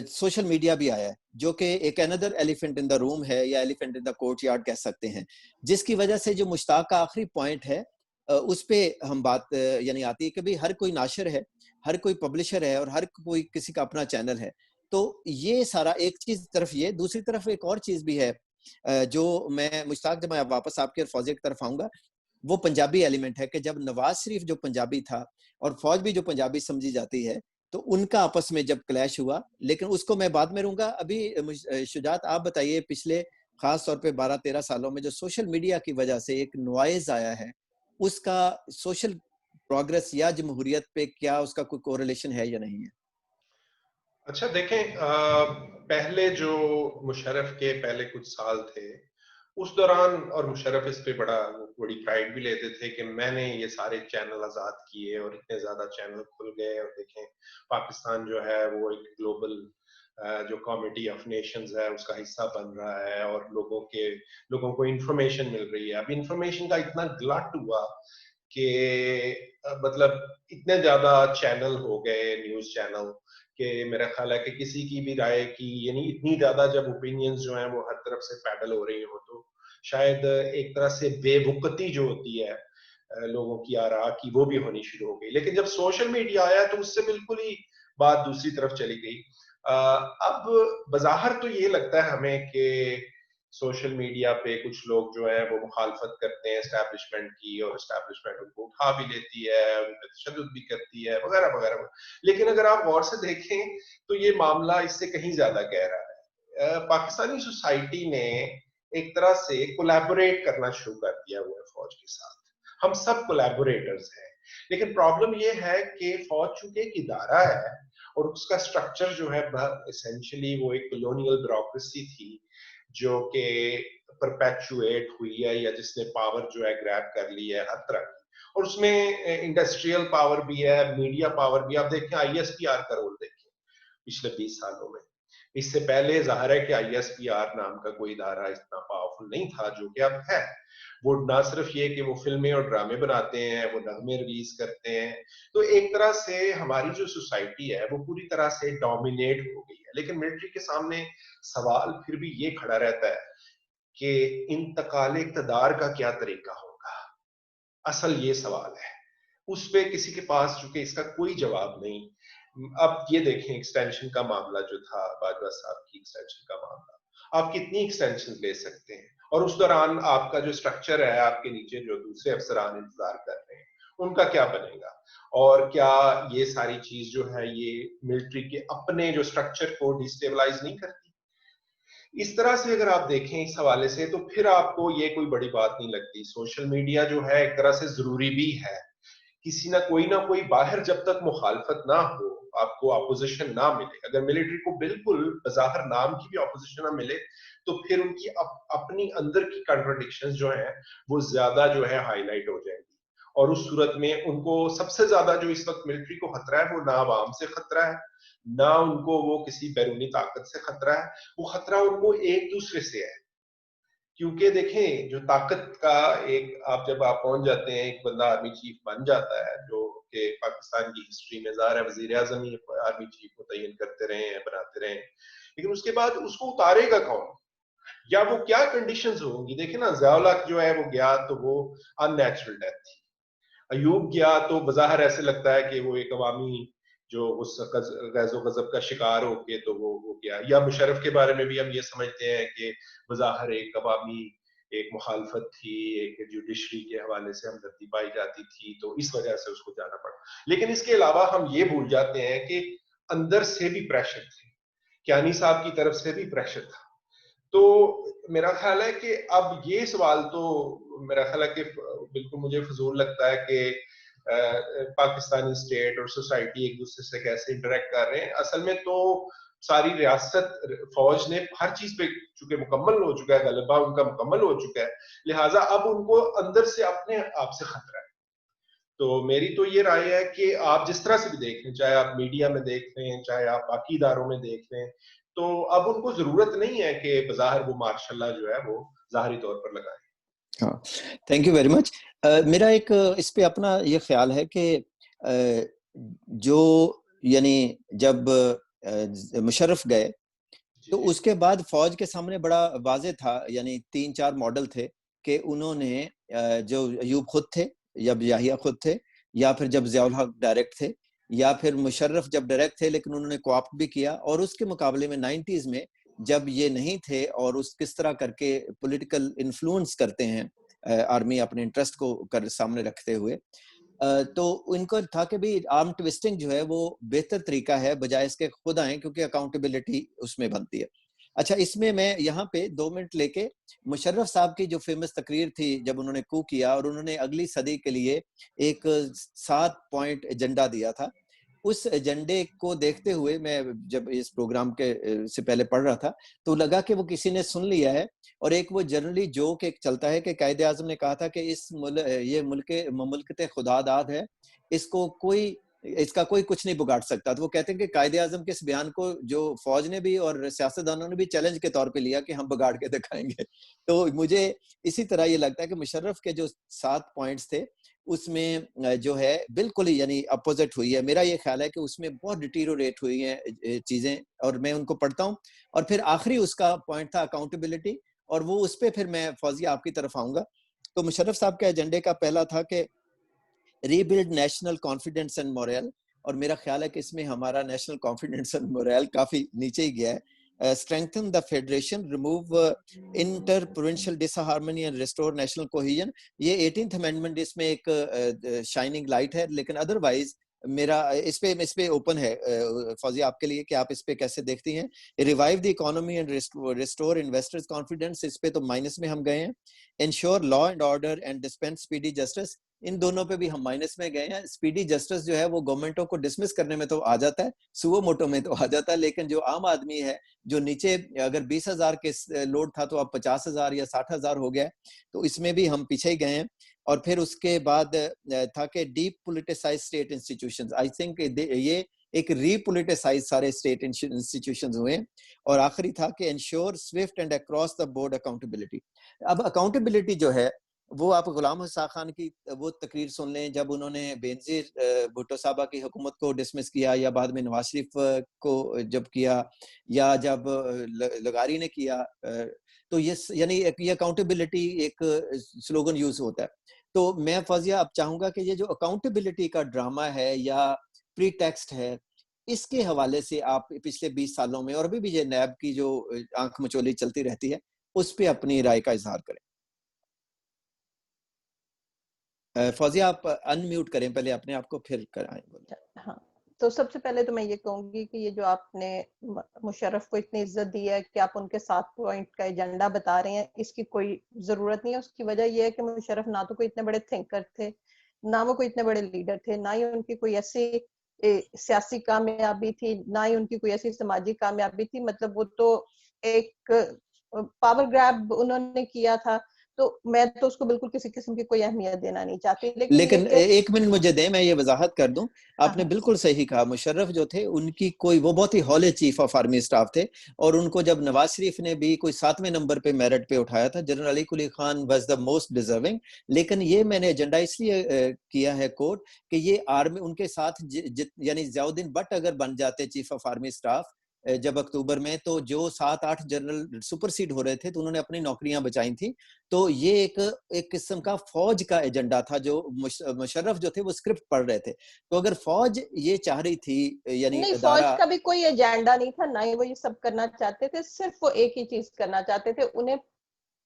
سوشل میڈیا بھی آیا ہے, جو کہ ایک اندر ایلیفنٹ ان دا روم ہے, یا elephant in the court yard کہہ سکتے ہیں, جس کی وجہ سے جو مشتاق کا آخری پوائنٹ ہے اس پہ ہم بات یعنی آتی ہے کہ بھی ہر کوئی ناشر ہے, ہر کوئی پبلشر ہے, اور ہر کوئی کسی کا اپنا چینل ہے. تو یہ سارا ایک چیز طرف یہ, دوسری طرف ایک اور چیز بھی ہے جو میں مشتاق, جب میں واپس آپ کے فوجی کی طرف آؤں گا, وہ پنجابی ایلیمنٹ ہے کہ جب نواز شریف جو پنجابی تھا اور فوج بھی جو پنجابی سمجھی جاتی ہے, تو ان کا آپس میں جب کلیش ہوا, لیکن اس کو میں بعد میں رہوں گا. ابھی شجاعت آپ بتائیے, پچھلے خاص طور پہ 12-13 سالوں میں جو سوشل میڈیا کی وجہ سے ایک نوائز آیا ہے, اس کا سوشل پروگریس یا جمہوریت پہ کیا اس کا کوئی کوریلیشن ہے یا نہیں ہے؟ اچھا دیکھیں, پہلے جو مشرف کے پہلے کچھ سال تھے, اس دوران, اور مشرف اس پہ بڑی پرائیڈ بھی لیتے تھے کہ میں نے یہ سارے چینل آزاد کیے اور اتنے زیادہ چینل کھل گئے, اور دیکھیں پاکستان جو ہے وہ ایک گلوبل جو کمیٹی آف نیشنز ہے اس کا حصہ بن رہا ہے, اور لوگوں کو انفارمیشن مل رہی ہے. اب انفارمیشن کا اتنا گلٹ ہوا کہ مطلب اتنے زیادہ چینل ہو گئے, نیوز چینل, کہ میرا خیال ہے کہ کسی کی بھی رائے کی, یعنی اتنی زیادہ جب اوپینینز جو ہیں وہ ہر طرف سے پیڈل ہو رہی ہو, تو شاید ایک طرح سے بے وقتی جو ہوتی ہے لوگوں کی آراء کی, وہ بھی ہونی شروع ہو گئی. لیکن جب سوشل میڈیا آیا تو اس سے بالکل ہی بات دوسری طرف چلی گئی. اب بظاہر تو یہ لگتا ہے ہمیں کہ سوشل میڈیا پہ کچھ لوگ جو ہیں وہ مخالفت کرتے ہیں اسٹیبلشمنٹ کی, اور اسٹیبلشمنٹ ان کو اٹھا بھی لیتی ہے, ان پہ تشدد بھی کرتی ہے, وغیرہ وغیرہ. لیکن اگر آپ غور سے دیکھیں تو یہ معاملہ اس سے کہیں زیادہ گہرا ہے. پاکستانی سوسائٹی نے ایک طرح سے کولیبوریٹ کرنا شروع کر دیا ہوا ہے فوج کے ساتھ. ہم سب کولیبوریٹرز ہیں, لیکن پرابلم یہ ہے کہ فوج چونکہ ایک ادارہ ہے, اور اس کا سٹرکچر جو ہے اسینشلی وہ ایک کلونیل بیوروکریسی تھی جو کہ پرپیچویٹ ہوئی ہے, یا جس نے پاور جو ہے گریب کر لی ہے ہر طرح کی, اور اس میں انڈسٹریل پاور بھی ہے, میڈیا پاور بھی. آپ دیکھیں ISPR کا رول دیکھیں پچھلے 20 سالوں میں. اس سے پہلے ظاہر ہے کہ ISPR نام کا کوئی ادارہ اتنا پاورفل نہیں تھا جو کہ اب ہے. وہ نہ صرف یہ کہ وہ فلمیں اور ڈرامے بناتے ہیں, وہ نغمے ریلیز کرتے ہیں. تو ایک طرح سے ہماری جو سوسائٹی ہے وہ پوری طرح سے ڈومینیٹ ہو گئی ہے. لیکن ملٹری کے سامنے سوال پھر بھی یہ کھڑا رہتا ہے کہ انتقال اقتدار کا کیا طریقہ ہوگا. اصل یہ سوال ہے, اس پہ کسی کے پاس چونکہ اس کا کوئی جواب نہیں. اب یہ دیکھیں ایکسٹینشن کا معاملہ جو تھا, باجوہ صاحب کی ایکسٹینشن کا معاملہ, آپ کتنی ایکسٹینشن لے سکتے ہیں, اور اس دوران آپ کا جو سٹرکچر ہے, آپ کے نیچے جو دوسرے افسران انتظار کر رہے ہیں, ان کا کیا بنے گا, اور کیا یہ ساری چیز جو ہے یہ ملٹری کے اپنے جو سٹرکچر کو ڈیسٹیبلائز نہیں کرتی. اس طرح سے اگر آپ دیکھیں اس حوالے سے, تو پھر آپ کو یہ کوئی بڑی بات نہیں لگتی. سوشل میڈیا جو ہے ایک طرح سے ضروری بھی ہے. کسی نہ کوئی باہر جب تک مخالفت نہ ہو, آپ کو اپوزیشن نہ ملے, اگر ملٹری کو بالکل بظاہر نام کی بھی اپوزیشن نہ ملے, تو پھر ان کی اپنی اندر کی کنٹراڈکشنز جو ہیں وہ زیادہ جو ہے ہائی لائٹ ہو جائیں گی. اور اس صورت میں ان کو سب سے زیادہ جو اس وقت ملٹری کو خطرہ ہے, وہ نہ عوام سے خطرہ ہے, نہ ان کو وہ کسی بیرونی طاقت سے خطرہ ہے, وہ خطرہ ان کو ایک دوسرے سے ہے. کیونکہ دیکھیں جو طاقت کا ایک, آپ جب آپ پہنچ جاتے ہیں, ایک بندہ آرمی چیف بن جاتا ہے, جو کہ پاکستان کی ہسٹری میں ظاہر ہے وزیر اعظم ہی آرمی چیف متعین کرتے رہے ہیں, بناتے رہے ہیں, لیکن اس کے بعد اس کو اتارے گا کون, یا وہ کیا کنڈیشنز ہوں گی. دیکھیں نا, ضیاء الحق جو ہے وہ گیا تو وہ ان نیچرل ڈیتھ تھی. ایوب گیا تو بظاہر ایسے لگتا ہے کہ وہ ایک عوامی جو اس غیظ و غضب کا شکار ہو کے تو وہ گیا. یا مشرف کے بارے میں بھی ہم یہ سمجھتے ہیں کہ بظاہر ایک عوامی ایک مخالفت تھی, ایک جوڈیشری کے حوالے سے ہمدردی پائی جاتی تھی, تو اس وجہ سے اس کو جانا پڑا. لیکن اس کے علاوہ ہم یہ بھول جاتے ہیں کہ اندر سے بھی پریشر تھے, کیانی صاحب کی طرف سے بھی پریشر تھا. تو میرا خیال ہے کہ اب یہ سوال تو میرا خیال ہے کہ بالکل مجھے فضول لگتا ہے کہ پاکستانی اسٹیٹ اور سوسائٹی ایک دوسرے سے کیسے انٹریکٹ کر رہے ہیں. اصل میں تو ساری ریاست فوج نے ہر چیز پہ چونکہ مکمل ہو چکا ہے, غلبہ ان کا مکمل ہو چکا ہے, لہٰذا اب ان کو اندر سے اپنے آپ سے خطرہ ہے. تو میری تو یہ رائے ہے کہ آپ جس طرح سے بھی دیکھ لیں, چاہے آپ میڈیا میں دیکھ لیں, چاہے آپ باقی اداروں میں دیکھ لیں, تو اب ان کو ضرورت نہیں ہے کہ بظاہر وہ مارشاء اللہ جو ہے وہ ظاہری طور پر لگائیں. ہاں, تھینک یو ویری مچ. میرا ایک اس پہ اپنا یہ خیال ہے کہ جو یعنی جب مشرف گئے تو اس کے بعد فوج کے سامنے بڑا واضح تھا, یعنی 3-4 ماڈل تھے کہ انہوں نے جو ایوب خود تھے, جب یاہیا خود تھے, یا پھر جب ضیاء الحق ڈائریکٹ تھے, یا پھر مشرف جب ڈائریکٹ تھے لیکن انہوں نے کوآپٹ بھی کیا, اور اس کے مقابلے میں 90s میں جب یہ نہیں تھے اور اس کس طرح کر کے پولیٹیکل انفلوئنس کرتے ہیں آرمی اپنے انٹرسٹ کو سامنے رکھتے ہوئے, تو ان کو تھا کہ بھی آرم ٹویسٹنگ جو ہے وہ بہتر طریقہ ہے بجائے اس کے خود آئیں, کیونکہ اکاؤنٹیبلٹی اس میں بنتی ہے. اچھا, اس میں یہاں پہ 2 منٹ لے کے مشرف صاحب کی جو فیمس تقریر تھی جب انہوں نے کو کیا اور انہوں نے اگلی صدی کے لیے ایک 7 پوائنٹ ایجنڈا دیا تھا, اس ایجنڈے کو دیکھتے ہوئے میں جب اس پروگرام کے سے پہلے پڑھ رہا تھا تو لگا کہ وہ کسی نے سن لیا ہے, اور ایک وہ جنرلی جوک ایک چلتا ہے کہ قائد اعظم نے کہا تھا کہ یہ مملکت خدا داد ہے, اس کا کوئی کچھ نہیں بگاڑ سکتا. تو وہ کہتے ہیں کہ قائد اعظم کے اس بیان کو جو فوج نے بھی اور سیاستدانوں نے بھی چیلنج کے طور پہ لیا کہ ہم بگاڑ کے دکھائیں گے. تو مجھے اسی طرح یہ لگتا ہے کہ مشرف کے جو 7 پوائنٹس تھے اس میں جو ہے بالکل ہی یعنی اپوزٹ ہوئی ہے. میرا یہ خیال ہے کہ اس میں بہت ڈیٹیروریٹ ہوئی ہیں چیزیں, اور میں ان کو پڑھتا ہوں. اور پھر آخری اس کا پوائنٹ تھا اکاؤنٹیبلٹی, اور وہ اس پہ پھر میں فوزیہ آپ کی طرف آؤں گا. تو مشرف صاحب کے ایجنڈے کا پہلا تھا کہ rebuild national confidence and morale, اور میرا خیال ہے کہ اس میں ہمارا نیشنل کانفیڈنس اینڈ مورل کافی نیچے ہی گیا ہے. strengthen the federation, remove inter-provincial disharmony and restore national cohesion. یہ 18th amendment اس میں ایک شائننگ لائٹ ہے, لیکن ادروائز میرا اس پہ اوپن ہے فوزیہ آپ کے لیے کہ آپ اس پہ کیسے دیکھتی ہیں. Revive the economy and restore investors confidence, اس پہ تو مائنس میں ہم گئے ہیں. Ensure law and order and dispense speedy justice, ان دونوں پہ بھی ہم مائنس میں گئے ہیں. اسپیڈی جسٹس جو ہے وہ گورنمنٹوں کو ڈسمس کرنے میں تو آ جاتا ہے, سو موٹو میں تو آ جاتا ہے, لیکن جو عام آدمی ہے جو نیچے اگر 20,000 کے لوڈ تھا تو اب 50,000 یا 60,000 ہو گیا, تو اس میں بھی ہم پیچھے ہی گئے ہیں. اور پھر اس کے بعد تھا کہ deep politicise state institutions, I think یہ ایک ری پولیٹیسائز سارے اسٹیٹ انسٹیٹیوشنز ہوئے. اور آخری تھا کہ ensure Swift and across the board accountability. اب اکاؤنٹیبلٹی جو ہے وہ آپ غلام حسین خان کی وہ تقریر سن لیں جب انہوں نے بینظیر بھٹو صاحبہ کی حکومت کو ڈسمس کیا, یا بعد میں نواز شریف کو جب کیا, یا جب لغاری نے کیا, تو یہ یعنی یہ اکاؤنٹیبلٹی ایک سلوگن یوز ہوتا ہے. تو میں فوزیہ اب چاہوں گا کہ یہ جو اکاؤنٹیبلٹی کا ڈرامہ ہے یا پری ٹیکسٹ ہے, اس کے حوالے سے آپ پچھلے 20 سالوں میں اور ابھی بھی یہ نیب کی جو آنکھ مچولی چلتی رہتی ہے اس پہ اپنی رائے کا اظہار کریں. فوزیہ آپ ان میوٹ کریں پہلے اپنے آپ کو, پھر کرائیں. ہاں, تو سب سے پہلے تو میں یہ کہوں گی کہ یہ جو آپ نے مشرف کو اتنی عزت دی ہے کہ آپ ان کے 7 پوائنٹ کا ایجنڈا بتا رہے ہیں, اس کی کوئی ضرورت نہیں ہے. اس کی وجہ یہ ہے کہ مشرف نہ تو کوئی اتنے بڑے تھنکر تھے, نہ وہ کوئی اتنے بڑے لیڈر تھے, نہ ہی ان کی کوئی ایسی سیاسی کامیابی تھی, نہ ہی ان کی کوئی ایسی سماجی کامیابی تھی. مطلب وہ تو ایک پاور گریب انہوں نے کیا تھا, تو میں تو اس کو بالکل کسی قسم کی کوئی اہمیت دینا نہیں چاہتی. لیکن ایک منٹ مجھے دیں, میں یہ وضاحت کر دوں. آپ نے بالکل صحیح کہا, مشرف جو تھے ان کی کوئی وہ بہت ہی ہالے چیف آف آرمی اسٹاف تھے, اور ان کو جب نواز شریف نے بھی کوئی 7ویں نمبر پہ میرٹ پہ اٹھایا تھا, general Ali Quli Khan was the most deserving. لیکن یہ میں نے ایجنڈا اس لیے کیا ہے کوٹ کہ یہ آرمی ان کے ساتھ یعنی ضیاء الدین بٹ اگر بن جاتے چیف آف آرمی اسٹاف جب اکتوبر میں, تو جو 7-8 جنرل سپر سیڈ ہو رہے تھے تو انہوں نے اپنی نوکریاں بچائی تھیں. تو یہ ایک قسم کا فوج کا ایجنڈا تھا جو مشرف جو تھے وہ اسکرپٹ پڑھ رہے تھے. تو اگر فوج یہ چاہ رہی تھی یعنی نہیں, فوج کا بھی کوئی ایجنڈا نہیں تھا, نہ ہی وہ یہ سب کرنا چاہتے تھے. صرف وہ ایک ہی چیز کرنا چاہتے تھے, انہیں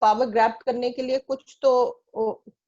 پاور گریب کرنے کے لیے کچھ تو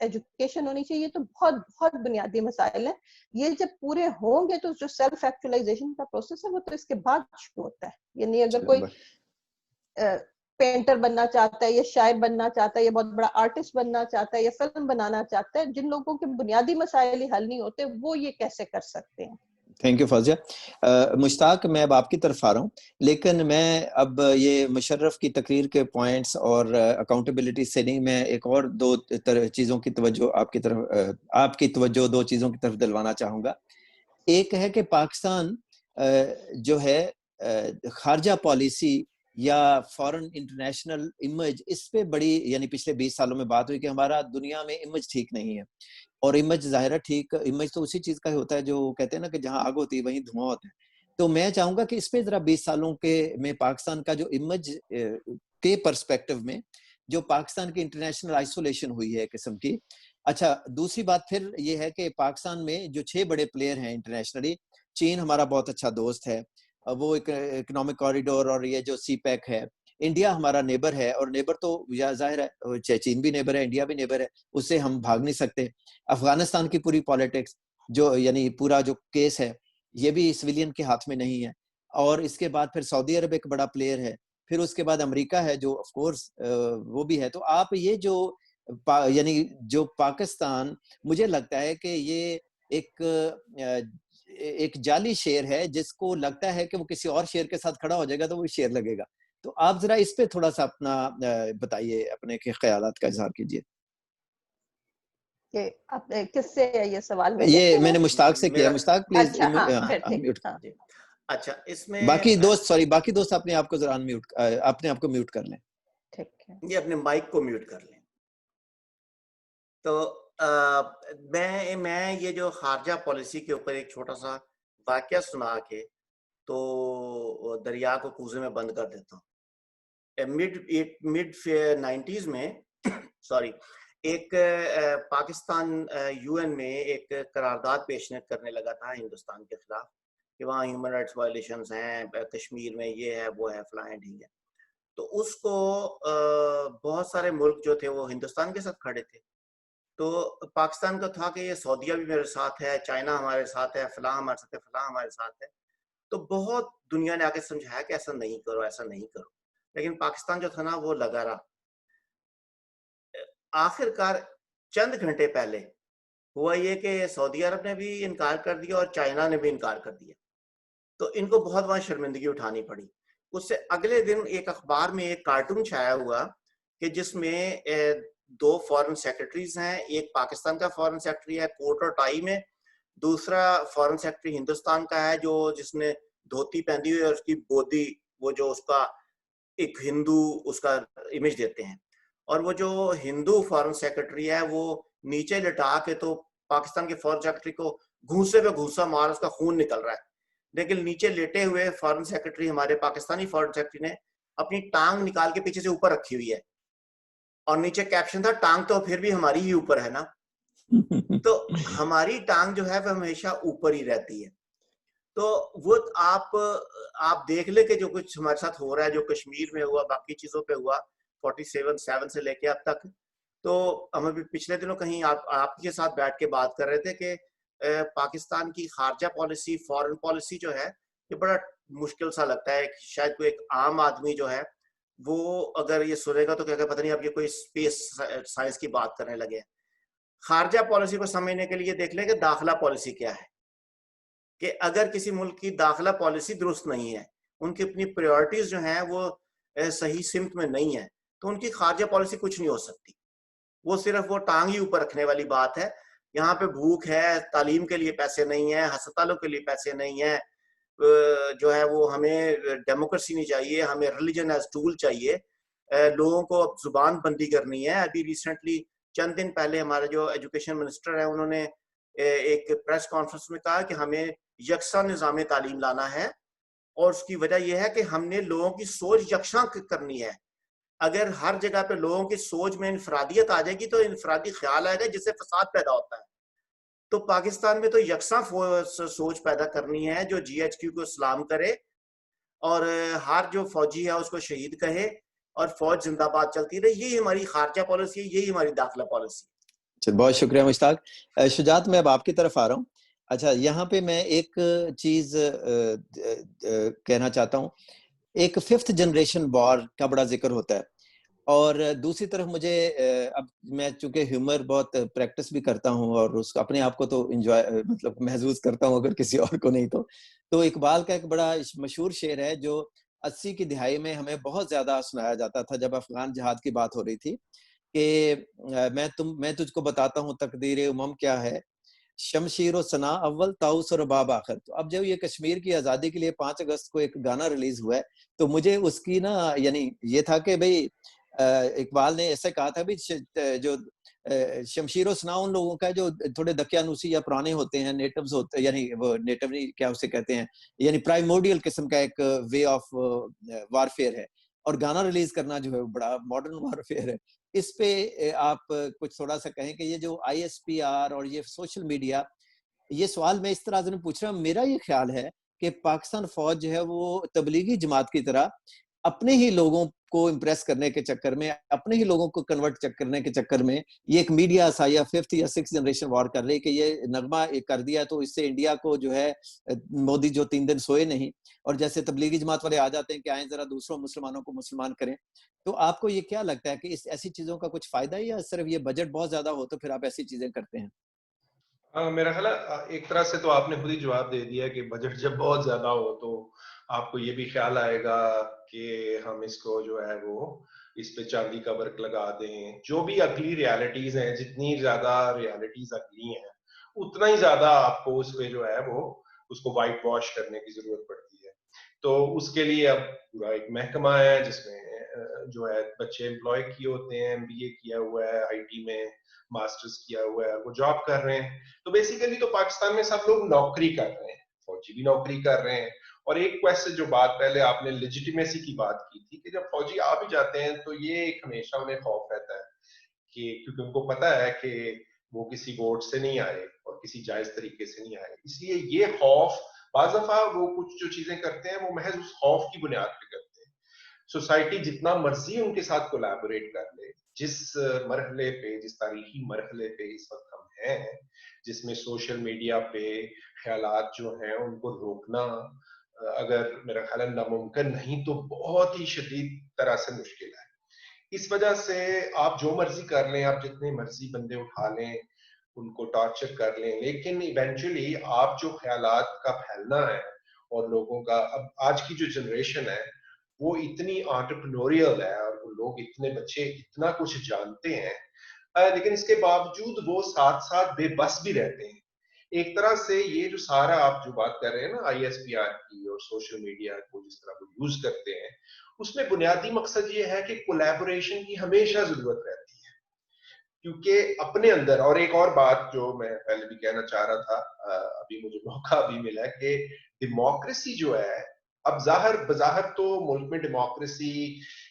ایجوکیشن ہونی چاہیے. تو بہت بہت بنیادی مسائل ہیں. یہ جب پورے ہوں گے تو جو سیلف ایکچولائزیشن کا پروسیس ہے وہ تو اس کے بعد شروع ہوتا ہے. یعنی اگر کوئی پینٹر بننا چاہتا ہے یا شاعر بننا چاہتا ہے یا بہت بڑا آرٹسٹ بننا چاہتا ہے یا فلم بنانا چاہتا ہے, جن لوگوں کے بنیادی مسائل حل نہیں ہوتے وہ یہ کیسے کر سکتے ہیں؟ Thank you Fauzia. مشتاق, میں اب آپ کی طرف آ رہا ہوں, لیکن میں اب یہ مشرف کی تقریر کے پوائنٹس اور اکاؤنٹیبلٹی سے نہیں, میں ایک اور دو چیزوں کی توجہ آپ کی توجہ دو چیزوں کی طرف دلوانا چاہوں گا. ایک ہے کہ پاکستان جو ہے خارجہ پالیسی یا فورن انٹرنیشنل امیج, اس پہ بڑی, یعنی پچھلے 20 سالوں میں بات ہوئی کہ ہمارا دنیا میں امیج ٹھیک نہیں ہے. اور امیج ظاہر ہے ٹھیک, امیج تو اسی چیز کا ہی ہوتا ہے جو کہتے ہیں نا کہ جہاں آگ ہوتی ہے وہیں دھواں ہوتا ہے. تو میں چاہوں گا کہ اس پہ ذرا 20 سالوں کے میں پاکستان کا جو امیج کے پرسپیکٹو میں جو پاکستان کی انٹرنیشنل آئسولیشن ہوئی ہے قسم کی. اچھا, دوسری بات پھر یہ ہے کہ پاکستان میں جو 6 بڑے پلیئر ہیں انٹرنیشنلی, چین ہمارا بہت اچھا دوست ہے, وہ اکنامک کوریڈور اور یہ جو سی پیک ہے. انڈیا ہمارا نیبر ہے, اور نیبر تو ظاہر ہے چین بھی نیبر ہے, انڈیا بھی نیبر ہے, اس سے ہم بھاگ نہیں سکتے. افغانستان کی پوری پالیٹکس جو یعنی پورا جو کیس ہے یہ بھی سویلین کے ہاتھ میں نہیں ہے. اور اس کے بعد پھر سعودی عرب ایک بڑا پلیئر ہے, پھر اس کے بعد امریکہ ہے جو آف کورس وہ بھی ہے. تو آپ یہ جو یعنی جو پاکستان, مجھے لگتا ہے کہ یہ ایک جعلی شیر ہے جس کو لگتا ہے کہ وہ کسی اور شیر کے ساتھ کھڑا ہو جائے گا تو وہ شیر لگے گا. تو آپ ذرا اس پہ تھوڑا سا اپنا بتائیے, اپنے خیالات کا اظہار کیجیے. کہ آپ کس سے یہ سوال یہ میں نے مشتاق سے کیا. مشتاق پلیز. اچھا ہاں ٹھیک. اچھا, اس میں باقی دوست اپنے آپ کو ذرا اپنے آپ کو میوٹ کر لیں. ٹھیک ہے, یہ اپنے مائک کو میوٹ کر لیں. تو میں یہ جو خارجہ پالیسی کے اوپر ایک چھوٹا سا واقعہ سنا کے تو دریا کو کوزے میں بند کر دیتا ہوں. مڈ 90s میں ایک پاکستان یو این میں ایک قرارداد پیش کرنے لگا تھا ہندوستان کے خلاف کہ وہاں ہیومن رائٹس وائلیشنز ہیں, کشمیر میں یہ ہے وہ ہے فلاں ڈھینگ ہے. تو اس کو بہت سارے ملک جو تھے وہ ہندوستان کے ساتھ کھڑے تھے. تو پاکستان کا تھا کہ یہ سعودیہ بھی میرے ساتھ ہے, چائنا ہمارے ساتھ ہے, فلاں ہمارے ساتھ ہے, فلاں ہمارے ساتھ ہے. تو بہت دنیا نے آ کے سمجھایا کہ ایسا نہیں کرو, ایسا نہیں کرو, لیکن پاکستان جو تھا نا وہ لگا رہا. آخر کار چند گھنٹے پہلے ہوا یہ کہ سعودی عرب نے بھی انکار کر دیا اور چائنا نے بھی انکار کر دیا. تو ان کو بہت وہاں شرمندگی اٹھانی پڑی. اس سے اگلے دن ایک اخبار میں ایک کارٹون چھایا ہوا کہ جس میں 2 فارن سیکرٹریز ہیں, ایک پاکستان کا فارن سیکرٹری ہے کوٹ اور ٹائی میں, دوسرا فارن سیکرٹری ہندوستان کا ہے جو جس نے دھوتی پہنی ہوئی اور اس کی بودی وہ جو اس کا ایک ہندو اس کا امیج دیتے ہیں. اور وہ جو ہندو فارن سیکرٹری ہے وہ نیچے لٹا کے تو پاکستان کے فارن سیکرٹری کو گھوسے پہ گھوسا مار, اس کا خون نکل رہا ہے, لیکن نیچے لیٹے ہوئے فارن سیکرٹری ہمارے پاکستانی فارن سیکرٹری نے اپنی ٹانگ نکال کے پیچھے سے اوپر رکھی ہوئی ہے, اور نیچے کیپشن تھا ٹانگ تو پھر بھی ہماری ہی اوپر ہے نا. تو ہماری ٹانگ جو ہے وہ ہمیشہ اوپر ہی رہتی ہے. تو وہ آپ دیکھ لیں کہ جو کچھ ہمارے ساتھ ہو رہا ہے, جو کشمیر میں ہوا, باقی چیزوں پہ ہوا 47 سے لے کے اب تک. تو ہم ابھی پچھلے دنوں کہیں آپ کے ساتھ بیٹھ کے بات کر رہے تھے کہ پاکستان کی خارجہ پالیسی, فارن پالیسی جو ہے یہ بڑا مشکل سا لگتا ہے. شاید کوئی ایک عام آدمی جو ہے وہ اگر یہ سنے گا تو کہے گا پتہ نہیں اب یہ کوئی اسپیس سائنس کی بات کرنے لگے. خارجہ پالیسی کو سمجھنے کے لیے دیکھ لیں کہ داخلہ پالیسی کیا ہے, کہ اگر کسی ملک کی داخلہ پالیسی درست نہیں ہے, ان کی اپنی پریورٹیز جو ہیں وہ صحیح سمت میں نہیں ہے, تو ان کی خارجہ پالیسی کچھ نہیں ہو سکتی. وہ صرف وہ ٹانگ ہی اوپر رکھنے والی بات ہے. یہاں پہ بھوک ہے, تعلیم کے لیے پیسے نہیں ہیں, ہسپتالوں کے لیے پیسے نہیں ہیں, جو ہے وہ ہمیں ڈیموکریسی نہیں چاہیے, ہمیں ریلیجن ایز ٹول چاہیے, لوگوں کو اب زبان بندی کرنی ہے. ابھی ریسنٹلی چند دن پہلے ہمارے جو ایجوکیشن منسٹر ہیں انہوں نے ایک پریس کانفرنس میں کہا کہ ہمیں یکساں نظام تعلیم لانا ہے, اور اس کی وجہ یہ ہے کہ ہم نے لوگوں کی سوچ یکساں کرنی ہے. اگر ہر جگہ پہ لوگوں کی سوچ میں انفرادیت آ جائے گی تو انفرادی خیال آئے گا جس سے فساد پیدا ہوتا ہے. تو پاکستان میں تو یکساں سوچ پیدا کرنی ہے جو جی ایچ کیو کو سلام کرے اور ہر جو فوجی ہے اس کو شہید کہے اور فوج زندہ باد چلتی رہے. یہی ہماری خارجہ پالیسی ہے, یہی ہماری داخلہ پالیسی. بہت شکریہ مشتاق. شجاعت, میں اب آپ کی طرف آ رہا ہوں. اچھا, یہاں پہ میں ایک چیز کہنا چاہتا ہوں. ایک 5th جنریشن وار کا بڑا ذکر ہوتا ہے, اور دوسری طرف مجھے اب میں چونکہ ہیومر بہت پریکٹس بھی کرتا ہوں اور اس اپنے آپ کو تو انجوائے مطلب محظوظ کرتا ہوں, اگر کسی اور کو نہیں تو اقبال کا ایک بڑا مشہور شعر ہے جو 80 کی دہائی میں ہمیں بہت زیادہ سنایا جاتا تھا جب افغان جہاد کی بات ہو رہی تھی, کہ میں تجھ کو بتاتا ہوں تقدیر امم کیا ہے, شمشیر و ثنا اول طاؤس و رباب آخر. تو اب جب یہ کشمیر کی آزادی کے لیے 5 اگست کو ایک گانا ریلیز ہوا ہے, تو مجھے اس کی نا یعنی یہ تھا کہ بھئی اقبال نے ایسے کہا تھا بھی جو شمشیر و ثنا ان لوگوں کا ہے جو تھوڑے دقیانوسی یا پرانے ہوتے ہیں, نیٹوز ہوتے ہیں, یعنی وہ نیٹو نہیں کیا اسے کہتے ہیں, یعنی پرائمورڈیل قسم کا ایک وے آف وارفیئر ہے, اور گانا ریلیز کرنا جو ہے بڑا ماڈرن وارفیئر ہے. اس پہ آپ کچھ تھوڑا سا کہیں کہ یہ جو ISPR اور یہ سوشل میڈیا, یہ سوال میں اس طرح سے پوچھ رہا ہوں. میرا یہ خیال ہے کہ پاکستان فوج جو ہے وہ تبلیغی جماعت کی طرح اپنے ہی لوگوں کو امپریس کرنے کے چکر میں, اپنے ہی لوگوں کو کنورٹ کرنے کے چکر میں یہ ایک میڈیا سا یا 5th یا 6th جنریشن وار کر رہی کہ یہ نغمہ کر دیا تو اس سے انڈیا کو جو ہے مودی جو 3 دن سوئے نہیں, اور جیسے تبلیغی جماعت والے آ جاتے ہیں کہ آئیں ذرا دوسروں مسلمانوں کو مسلمان کریں. تو آپ کو یہ کیا لگتا ہے کہ اس ایسی چیزوں کا کچھ فائدہ ہے, یا صرف یہ بجٹ بہت زیادہ ہو تو پھر آپ ایسی چیزیں کرتے ہیں؟ میرا خیال ہے ایک طرح سے تو آپ نے خود ہی جواب دے دیا کہ بجٹ جب بہت زیادہ ہو تو آپ کو یہ بھی خیال آئے گا کہ ہم اس کو جو ہے وہ اس پہ چاندی کا ورک لگا دیں. جو بھی عقلی ریالٹیز ہیں, جتنی زیادہ ریالٹیز عقلی ہیں اتنا ہی زیادہ آپ کو اس پہ جو ہے وہ اس کو وائٹ واش کرنے کی ضرورت پڑتی ہے. تو اس کے لیے اب پورا ایک محکمہ ہے جس میں جو ہے بچے امپلوائے کیے ہوتے ہیں, MBA کیا ہوا ہے, IT میں ماسٹرز کیا ہوا ہے, وہ جاب کر رہے ہیں. تو بیسیکلی تو پاکستان میں سب لوگ نوکری کر رہے ہیں, فوجی بھی نوکری کر رہے ہیں. اور ایک کویسچن جو بات پہلے آپ نے لیجیٹیمیسی کی بات کی تھی کہ جب فوجی آ بھی جاتے ہیں تو یہ ایک ہمیشہ انہیں خوف رہتا ہے کہ کیونکہ ان کو پتا ہے کہ وہ کسی ووٹ سے نہیں آئے اور کسی جائز طریقے سے نہیں آئے, اس لیے یہ خوف بعض دفعہ وہ کچھ جو چیزیں کرتے ہیں وہ محض اس خوف کی بنیاد پہ کرتے ہیں. سوسائٹی جتنا مرضی ان کے ساتھ کولیبوریٹ کر لے, جس مرحلے پہ, جس تاریخی مرحلے پہ اس وقت ہم ہیں, جس میں سوشل میڈیا پہ خیالات جو ہیں ان کو روکنا اگر میرا خیال ہے ناممکن نہیں تو بہت ہی شدید طرح سے مشکل ہے. اس وجہ سے آپ جو مرضی کر لیں, آپ جتنے مرضی بندے اٹھا لیں, ان کو ٹارچر کر لیں, لیکن ایونچولی آپ جو خیالات کا پھیلنا ہے اور لوگوں کا, اب آج کی جو جنریشن ہے وہ اتنی انٹرپرینوریل ہے اور وہ لوگ اتنے بچے اتنا کچھ جانتے ہیں, لیکن اس کے باوجود وہ ساتھ ساتھ بے بس بھی رہتے ہیں. ایک طرح سے یہ جو سارا آپ جو بات کر رہے ہیں نا ISPR کی اور سوشل میڈیا کو جس طرح وہ یوز کرتے ہیں, اس میں بنیادی مقصد یہ ہے کہ کولیبوریشن کی ہمیشہ ضرورت رہتی ہے. کیونکہ اپنے اندر, اور ایک اور بات جو میں پہلے بھی کہنا چاہ رہا تھا, ابھی مجھے موقع بھی ملا کہ ڈیموکریسی جو ہے, اب بظاہر تو ملک میں ڈیموکریسی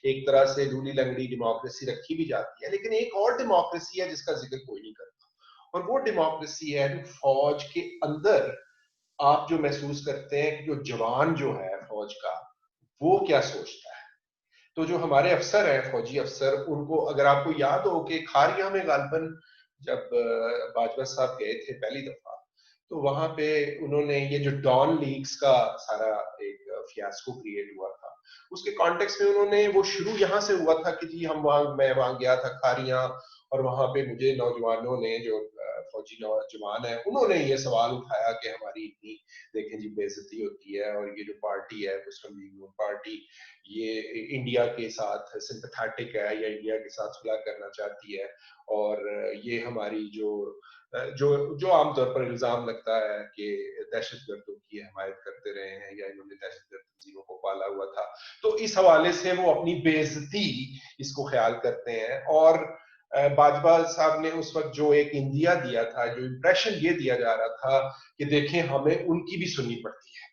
ایک طرح سے لولی لنگڑی ڈیموکریسی رکھی بھی جاتی ہے, لیکن ایک اور ڈیموکریسی ہے جس کا ذکر کوئی نہیں کرتا, اور وہ ڈیموکریسی ہے جو فوج کے اندر آپ جو محسوس کرتے ہیں کہ جو جوان جو ہے فوج کا وہ کیا سوچتا ہے. تو جو ہمارے افسر ہیں, فوجی افسر, ان کو اگر آپ کو یاد ہو کہ کھاریاں میں غالباً جب باجوہ صاحب گئے تھے پہلی دفعہ, تو وہاں پہ انہوں نے یہ جو ڈان لیگز کا سارا ایک فیاسکو کریٹ ہوا تھا, اس کے کانٹیکس میں انہوں نے وہ شروع یہاں سے ہوا تھا کہ جی میں وہاں گیا تھا کھاریاں, اور وہاں پہ مجھے نوجوانوں نے, جو فوجی نوجوان ہیں, انہوں نے یہ سوال اٹھایا کہ ہماری اتنی دیکھیں جی بے عزتی ہوتی ہے, اور یہ جو پارٹی ہے مسلم لیگ نون پارٹی یہ انڈیا کے ساتھ سمپیتھیٹک ہے یا انڈیا کے ساتھ صلح کرنا چاہتی ہے, اور یہ ہماری جو عام طور پر الزام لگتا ہے کہ دہشت گردوں کی حمایت کرتے رہے ہیں یا انہوں نے دہشت گرد تنظیموں کو پالا ہوا تھا. تو اس حوالے سے وہ اپنی بے عزتی اس کو خیال کرتے ہیں. اور باجوہ صاحب نے اس وقت جو ایک اندیا دیا تھا, جو امپریشن یہ دیا جا رہا تھا کہ دیکھیں ہمیں ان کی بھی سننی پڑتی ہے,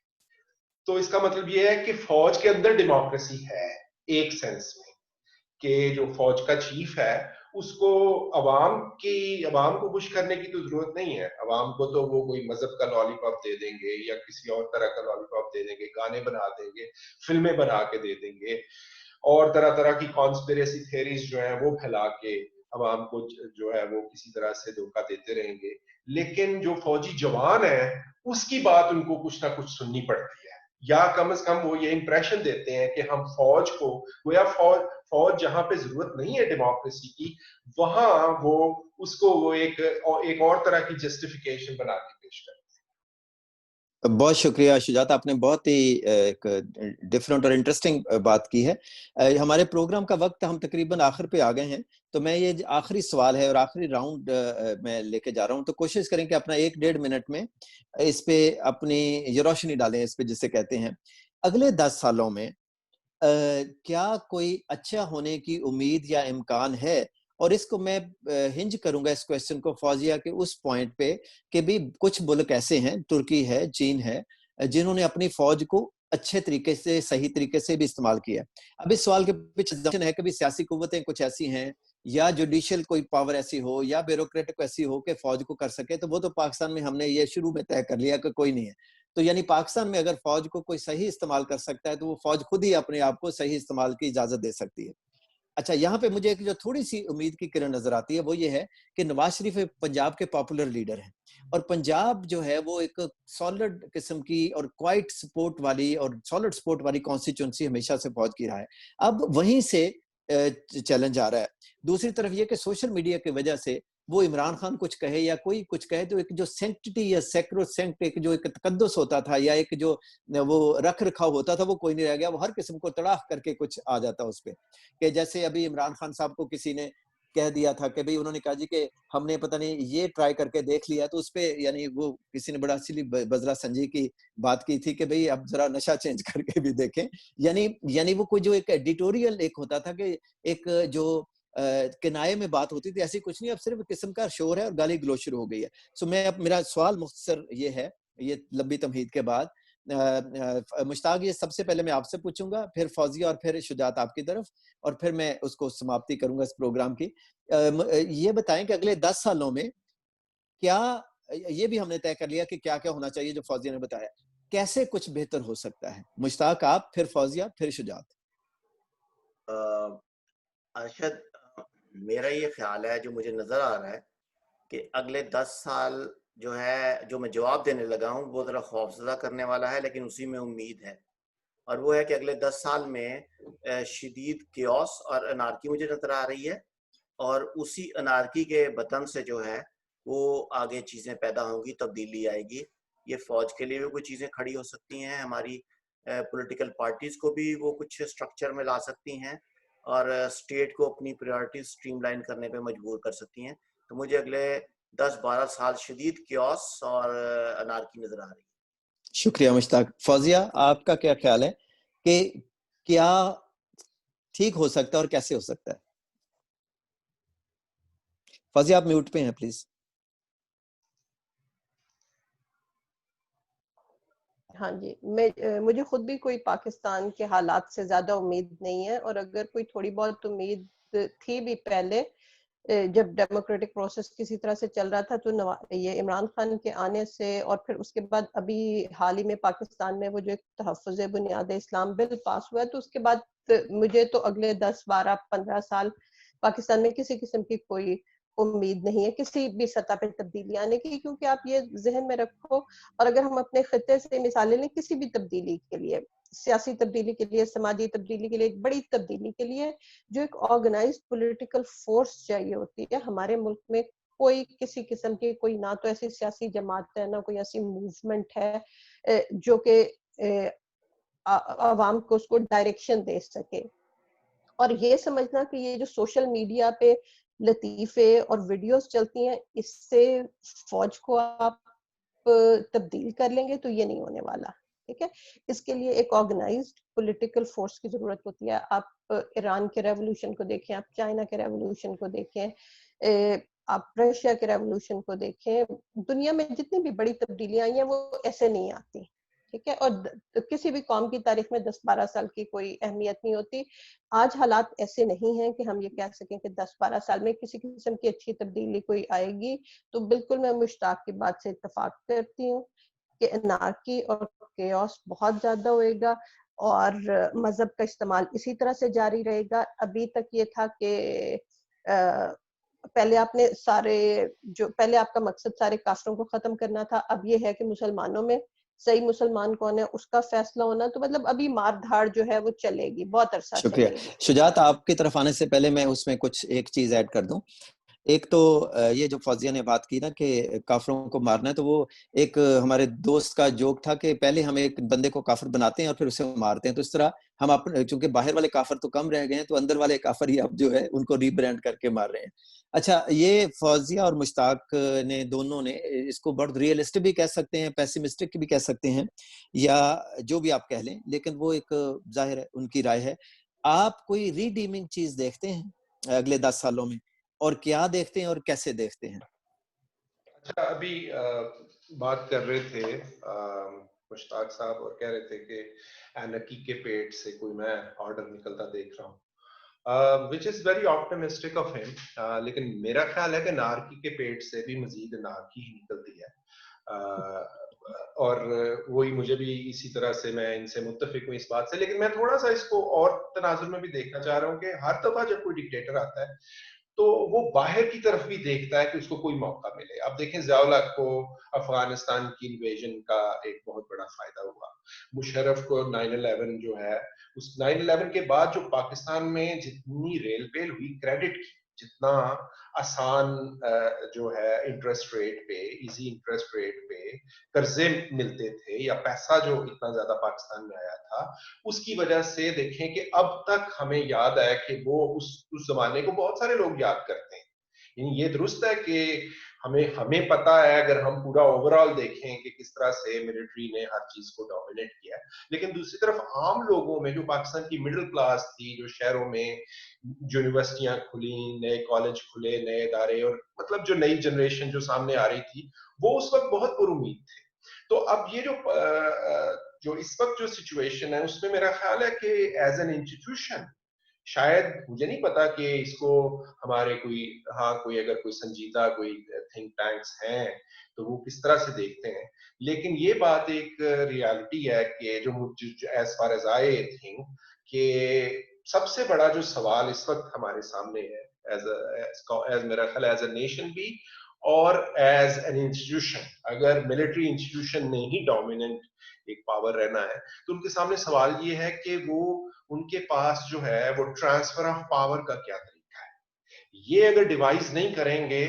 تو اس کا مطلب یہ ہے کہ فوج کے اندر ڈیموکریسی ہے ایک سینس میں, کہ جو فوج کا چیف ہے اس کو عوام کو خوش کرنے کی تو ضرورت نہیں ہے. عوام کو تو وہ کوئی مذہب کا لالی پاپ دے دیں گے یا کسی اور طرح کا لالی پاپ دے دیں گے, گانے بنا دیں گے, فلمیں بنا کے دے دیں گے, اور طرح طرح کی کانسپیریسی تھیریز جو ہیں وہ پھیلا کے عوام کو جو ہے وہ کسی طرح سے دھوکہ دیتے رہیں گے، لیکن جو فوجی جوان ہے اس کی بات ان کو کچھ نہ کچھ سننی پڑتی ہے، یا کم از کم وہ یہ امپریشن دیتے ہیں کہ ہم فوج کو گویا فوج جہاں پہ ضرورت نہیں ہے ڈیموکریسی کی، وہاں وہ اس کو وہ ایک اور طرح کی جسٹیفیکیشن بنا کے پیش کرتے ہیں۔ بہت شکریہ شجاعت، آپ نے بہت ہی ایک ڈفرینٹ اور انٹرسٹنگ بات کی ہے۔ ہمارے پروگرام کا وقت ہم تقریباً آخر پہ آ گئے ہیں، تو میں یہ آخری سوال ہے اور آخری راؤنڈ میں لے کے جا رہا ہوں، تو کوشش کریں کہ اپنا 1-1.5 منٹ میں اس پہ اپنی یہ روشنی ڈالیں اس پہ جسے کہتے ہیں اگلے 10 سالوں میں کیا کوئی اچھا ہونے کی امید یا امکان ہے؟ اور اس کو میں ہنج کروں گا اس کویسچن کو فوزیہ کے اس پوائنٹ پہ کہ بھی کچھ ملک ایسے ہیں، ترکی ہے، چین ہے، جنہوں نے اپنی فوج کو اچھے طریقے سے، صحیح طریقے سے بھی استعمال کیا۔ اب اس سوال کے پیچھے ہے کہ بھی سیاسی قوتیں کچھ ایسی ہیں یا جوڈیشل کوئی پاور ایسی ہو یا بیوروکریٹک ایسی ہو کہ فوج کو کر سکے، تو وہ تو پاکستان میں ہم نے یہ شروع میں طے کر لیا کہ کوئی نہیں ہے۔ تو یعنی پاکستان میں اگر فوج کو کوئی صحیح استعمال کر سکتا ہے تو وہ فوج خود ہی اپنے آپ کو صحیح استعمال کی اجازت دے سکتی ہے۔ اچھا، یہاں پہ مجھے ایک جو تھوڑی سی امید کی کرن نظر آتی ہے وہ یہ ہے کہ نواز شریف پنجاب کے پاپولر لیڈر ہیں، اور پنجاب جو ہے وہ ایک سالڈ قسم کی اور کوائٹ سپورٹ والی اور سالڈ سپورٹ والی کانسٹیچوئنسی ہمیشہ سے فوج کی رہا ہے۔ اب وہیں سے چیلنج آ رہا ہے۔ دوسری طرف یہ کہ سوشل میڈیا کی وجہ سے وہ عمران خان کچھ کہے یا کوئی کچھ کہے تو ایک جو سینکٹی یا سیکرو سینکٹ ایک جو ایک تقدس ہوتا تھا یا ایک جو وہ رکھ رکھاؤ ہوتا تھا وہ کوئی نہیں رہ گیا، وہ ہر قسم کو تڑاخ کر کے کچھ آ جاتا اس پہ، کہ جیسے ابھی عمران خان صاحب کو کسی نے کہہ دیا تھا کہ بھئی انہوں نے کہا جی کہ ہم نے پتہ نہیں یہ ٹرائی کر کے دیکھ لیا، تو اس پہ یعنی وہ کسی نے بڑا سلی بزرہ سنجی کی بات کی تھی کہ بھئی اب ذرا نشہ چینج کر کے بھی دیکھیں، یعنی وہ کوئی جو ایک ایڈیٹوریل ایک ہوتا تھا کہ ایک جو کنائے میں بات ہوتی تھی، ایسی کچھ نہیں، اب صرف قسم کا شور ہے اور گالی گلوچ شروع ہو گئی ہے۔ سو میں اب میرا سوال مختصر یہ ہے، یہ لمبی تمہید کے بعد مشتاق، یہ سب سے پہلے میں آپ سے پوچھوں گا، پھر فوزیہ اور پھر شجاعت آپ کی طرف، اور پھر میں اس کو سماپتی کروں گا اس پروگرام کی۔ یہ بتائیں کہ اگلے 10 سالوں میں کیا، یہ بھی ہم نے طے کر لیا کہ کیا کیا ہونا چاہیے جو فوزیہ نے بتایا، کیسے کچھ بہتر ہو سکتا ہے؟ مشتاق آپ، پھر فوزیہ، پھر شجاعت۔ ارشد، میرا یہ خیال ہے جو مجھے نظر آ رہا ہے کہ اگلے 10 سال جو ہے، جو میں جواب دینے لگا ہوں وہ ذرا خوفزدہ کرنے والا ہے، لیکن اسی میں امید ہے، اور وہ ہے کہ اگلے 10 سال میں شدید کیوس اور انارکی مجھے نظر آ رہی ہے، اور اسی انارکی کے بطن سے جو ہے وہ آگے چیزیں پیدا ہوں گی، تبدیلی آئے گی۔ یہ فوج کے لیے بھی کوئی چیزیں کھڑی ہو سکتی ہیں، ہماری پولیٹیکل پارٹیز کو بھی وہ کچھ سٹرکچر میں لا سکتی ہیں، اور اسٹیٹ کو اپنی پریورٹیز سٹریم لائن کرنے پہ مجبور کر سکتی ہیں۔ تو مجھے اگلے 10-12 سال شدید کیوس اور انارکی نظر آ رہی ہے۔ شکریہ مشتاق۔ فوزیہ، آپ کا کیا خیال ہے کہ کیا ٹھیک ہو سکتا ہے اور کیسے ہو سکتا ہے؟ فوزیہ آپ میوٹ پہ ہیں پلیز۔ ہاں جی، مجھے خود بھی کوئی پاکستان کے حالات سے زیادہ امید نہیں ہے، اور اگر کوئی تھوڑی بہت امید تھی بھی پہلے جب ڈیموکریٹک پروسیس کسی طرح سے چل رہا تھا، تو یہ عمران خان کے آنے سے اور پھر اس کے بعد ابھی حال ہی میں پاکستان میں وہ جو ایک تحفظ بنیاد اسلام بل پاس ہوا ہے، تو اس کے بعد مجھے تو اگلے 10-12-15 سال پاکستان میں کسی قسم کی کوئی امید نہیں ہے کسی بھی سطح پہ تبدیلی آنے کی، کیونکہ آپ یہ ذہن میں رکھو، اور اگر ہم اپنے خطے سے مثالیں لیں کسی بھی تبدیلی کے لیے، سیاسی تبدیلی کے لیے، سماجی تبدیلی کے لیے، ایک بڑی تبدیلی کے لیے جو ایک آرگنائزڈ پولیٹیکل فورس چاہیے ہوتی ہے، ہمارے ملک میں کوئی کسی قسم کی کوئی نہ تو ایسی سیاسی جماعت ہے، نہ کوئی ایسی موومنٹ ہے جو کہ عوام کو اس کو ڈائریکشن دے سکے۔ اور یہ سمجھنا کہ یہ جو سوشل میڈیا پہ لطیفے اور ویڈیوز چلتی ہیں اس سے فوج کو آپ تبدیل کر لیں گے، تو یہ نہیں ہونے والا، ٹھیک ہے؟ اس کے لیے ایک آرگنائزڈ پولیٹیکل فورس کی ضرورت ہوتی ہے۔ آپ ایران کے ریولوشن کو دیکھیں، آپ چائنا کے ریولوشن کو دیکھیں، آپ رشیا کے ریولوشن کو دیکھیں، دنیا میں جتنی بھی بڑی تبدیلیاں آئی ہیں وہ ایسے نہیں آتی، ٹھیک ہے؟ اور کسی بھی قوم کی تاریخ میں 10-12 سال کی کوئی اہمیت نہیں ہوتی۔ آج حالات ایسے نہیں ہیں کہ ہم یہ کہہ سکیں کہ 10-12 سال میں کسی قسم کی اچھی تبدیلی کوئی آئے گی۔ تو بالکل میں مشتاق کی بات سے اتفاق کرتی ہوں کہ انارکی اور کیوس بہت زیادہ ہوئے گا، اور مذہب کا استعمال اسی طرح سے جاری رہے گا۔ ابھی تک یہ تھا کہ پہلے آپ نے پہلے آپ کا مقصد سارے کافروں کو ختم کرنا تھا، اب یہ ہے کہ مسلمانوں میں صحیح مسلمان کون ہے اس کا فیصلہ ہونا، تو مطلب ابھی مار دھاڑ جو ہے وہ چلے گی، بہت عرصہ شکریہ. چلے گی. شجاعت آپ کی طرف آنے سے پہلے میں اس میں کچھ ایک چیز ایڈ کر دوں. ایک تو یہ جو فوزیہ نے بات کی نا کہ کافروں کو مارنا ہے، تو وہ ایک ہمارے دوست کا جوک تھا کہ پہلے ہم ایک بندے کو کافر بناتے ہیں اور پھر اسے مارتے ہیں. تو اس طرح ہم اپنے، چونکہ باہر والے کافر تو کم رہ گئے ہیں، تو اندر والے کافر ہی اب جو ہے ان کو ری برانڈ کر کے مار رہے ہیں. اچھا، یہ فوزیہ اور مشتاق نے دونوں نے اس کو بہت ریئلسٹک بھی کہہ سکتے ہیں، پیسیمسٹک بھی کہہ سکتے ہیں، یا جو بھی آپ کہہ لیں، لیکن وہ ایک ظاہر ہے ان کی رائے ہے. آپ کوئی ریڈیمنگ چیز دیکھتے ہیں اگلے 10 سالوں میں، اور کیا دیکھتے ہیں اور کیسے دیکھتے ہیں؟ اچھا، ابھی بات کر رہے تھے مشتاق صاحب اور کہہ رہے تھے کہ اینرکی کے پیٹ سے کوئی میں آرڈر نکلتا دیکھ رہا ہوں، which is very optimistic of him. لیکن میرا خیال ہے کہ نارکی کے پیٹ سے بھی مزید نارکی ہی نکلتی ہے، اور وہی مجھے بھی اسی طرح سے میں ان سے متفق ہوں اس بات سے. لیکن میں تھوڑا سا اس کو اور تناظر میں بھی دیکھنا چاہ رہا ہوں کہ ہر دفعہ جب کوئی ڈکٹیٹر آتا ہے تو وہ باہر کی طرف بھی دیکھتا ہے کہ اس کو کوئی موقع ملے. اب دیکھیں ضیاء الحق کو افغانستان کی انویژن کا ایک بہت بڑا فائدہ ہوا، مشرف کو 9/11 جو ہے، اس 9/11 کے بعد جو پاکستان میں جتنی ریل پیل ہوئی کریڈٹ کی، جتنا آسان جو ہے انٹرسٹ ریٹ پہ، ایزی انٹرسٹ ریٹ پہ قرضے ملتے تھے، یا پیسہ جو اتنا زیادہ پاکستان میں آیا تھا، اس کی وجہ سے دیکھیں کہ اب تک ہمیں یاد ہے کہ وہ اس زمانے کو بہت سارے لوگ یاد کرتے ہیں. یعنی یہ درست ہے کہ ہمیں پتا ہے، اگر ہم پورا اوور آل دیکھیں کہ کس طرح سے ملٹری نے ہر چیز کو ڈومینیٹ کیا ہے، لیکن دوسری طرف عام لوگوں میں، جو پاکستان کی مڈل کلاس تھی، جو شہروں میں یونیورسٹیاں کھلی، نئے کالج کھلے، نئے ادارے، اور مطلب جو نئی جنریشن جو سامنے آ رہی تھی، وہ اس وقت بہت پر امید تھے. تو اب یہ جو اس وقت جو سچویشن ہے، اس میں میرا خیال ہے کہ ایز این انسٹیٹیوشن، شاید مجھے نہیں پتا کہ اس کو ہمارے کوئی اگر کوئی سنجیدہ کوئی تھنک ٹینکس ہیں تو وہ کس طرح سے دیکھتے ہیں، لیکن یہ بات ایک ریالٹی ہے کہ جو as far as I think کہ سب سے بڑا جو سوال اس وقت ہمارے سامنے ہے، ایز میرا خیال ایز اے نیشن بھی اور ایز این انسٹیٹیوشن، اگر ملٹری انسٹیٹیوشن نے ہی ڈومیننٹ ایک پاور رہنا ہے، تو ان کے سامنے سوال یہ ہے کہ وہ ان کے پاس جو ہے وہ ٹرانسفر آف پاور کا کیا طریقہ ہے. یہ اگر ڈیوائز نہیں کریں گے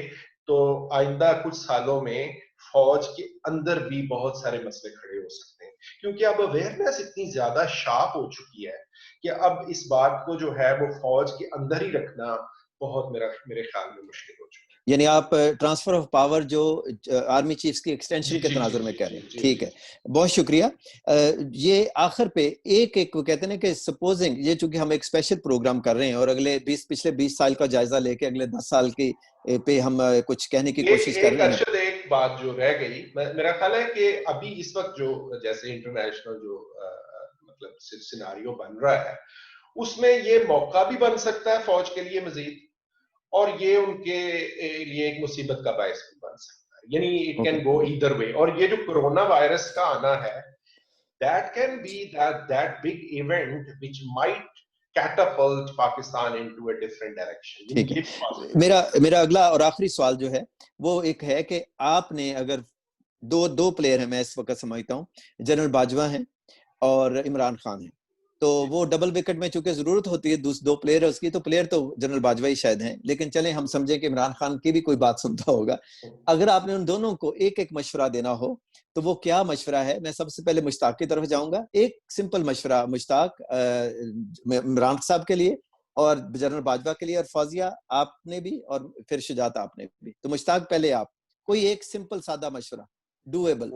تو آئندہ کچھ سالوں میں فوج کے اندر بھی بہت سارے مسئلے کھڑے ہو سکتے ہیں، کیونکہ اب اویئرنیس اتنی زیادہ شارپ ہو چکی ہے کہ اب اس بات کو جو ہے وہ فوج کے اندر ہی رکھنا بہت میرے خیال میں مشکل ہو چکا ہے. یعنی آپ ٹرانسفر آف پاور جو آرمی چیفز کی ایکسٹینشن کے تناظر میں کہہ رہے ہیں. ٹھیک ہے، بہت شکریہ. یہ آخر پہ ایک کہتے ہیں کہ سپوزنگ، یہ چونکہ ہم ایک اسپیشل پروگرام کر رہے ہیں اور پچھلے 20 سال کا جائزہ لے کے اگلے 10 سال کی پہ ہم کچھ کہنے کی کوشش کر رہے ہیں. ایک بات جو رہ گئی، میرا خیال ہے کہ ابھی اس وقت جو جیسے انٹرنیشنل جو مطلب سیناریو بن رہا ہے، اس میں یہ موقع بھی بن سکتا ہے فوج کے لیے مزید، اور یہ ان کے لیے ایک مصیبت کا باعث بھی بن سکتا ہے. یعنی اٹ کین گو ایدر وے. اور یہ جو کرونا وائرس کا آنا ہے، that can be that big event which might catapult Pakistan into a different direction. ٹھیک ہے. میرا اگلا اور آخری سوال جو ہے وہ ایک ہے کہ آپ نے اگر دو پلیئر ہیں، میں اس وقت سمجھتا ہوں، جنرل باجوہ ہیں اور عمران خان ہیں، تو وہ ڈبل وکٹ میں چونکہ ضرورت ہوتی ہے دو پلیئر اس کی، تو پلیئر تو جنرل باجوہ ہی شاید ہیں، لیکن چلیں ہم سمجھیں کہ عمران خان کی بھی کوئی بات سنتا ہوگا. اگر آپ نے ان دونوں کو ایک ایک مشورہ دینا ہو تو وہ کیا مشورہ ہے؟ میں سب سے پہلے مشتاق کی طرف جاؤں گا. ایک سمپل مشورہ مشتاق عمران صاحب کے لیے اور جنرل باجوہ کے لیے، اور فوزیہ آپ نے بھی اور پھر شجاعت آپ نے بھی. تو مشتاق پہلے آپ، کوئی ایک سمپل سادہ مشورہ ڈویبل.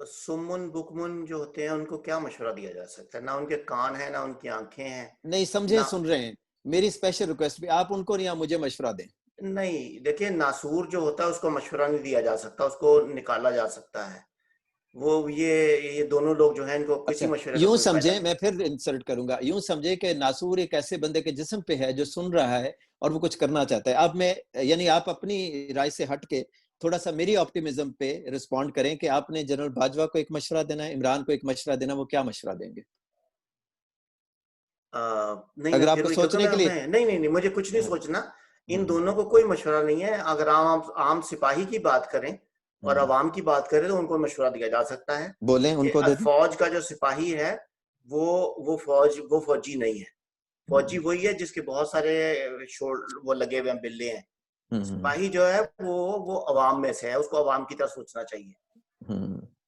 سمن بکمن جو ہوتے ہیں ان کو کیا مشورہ دیا جا سکتا ہے؟ نہ ان کے کان ہیں، نہ ان کی آنکھیں ہیں. نہیں سمجھے، سن رہے ہیں، میری اسپیشل ریکویسٹ بھی، آپ ان کو یا مجھے مشورہ دیں. نہیں دیکھیں، ناسور جو ہوتا ہے اس کو مشورہ نہیں دیا جا سکتا، اس کو نکالا جا سکتا ہے. وہ یہ دونوں لوگ جو ہیں ان کو کسی مشورے یوں سمجھیں، میں پھر انسرٹ کروں گا، یوں سمجھیں کہ ناسور ایک ایسے بندے کے جسم پہ ہے جو سن رہا ہے اور وہ کچھ کرنا چاہتا ہے. اب میں یعنی آپ اپنی رائے سے ہٹ کے تھوڑا سا میری آپٹیمزم پہ رسپونڈ کریں کہ آپ نے جنرل باجوہ کو ایک مشورہ دینا ہے، عمران کو ایک مشورہ دینا، وہ کیا مشورہ دیں گے؟ نہیں، اگر آپ کو سوچنے کے لیے نہیں مجھے کچھ نہیں سوچنا. ان دونوں کو کوئی مشورہ نہیں ہے. اگر عام سپاہی کی بات کریں اور عوام کی بات کریں تو ان کو مشورہ دیا جا سکتا ہے. بولیں ان کو. فوج کا جو سپاہی ہے وہ فوجی نہیں ہے. فوجی وہی ہے جس کے بہت سارے وہ لگے ہوئے ہیں، بلے ہیں. سپاہی جو ہے وہ عوام میں سے ہے، اس کو عوام کی طرح سوچنا چاہیے،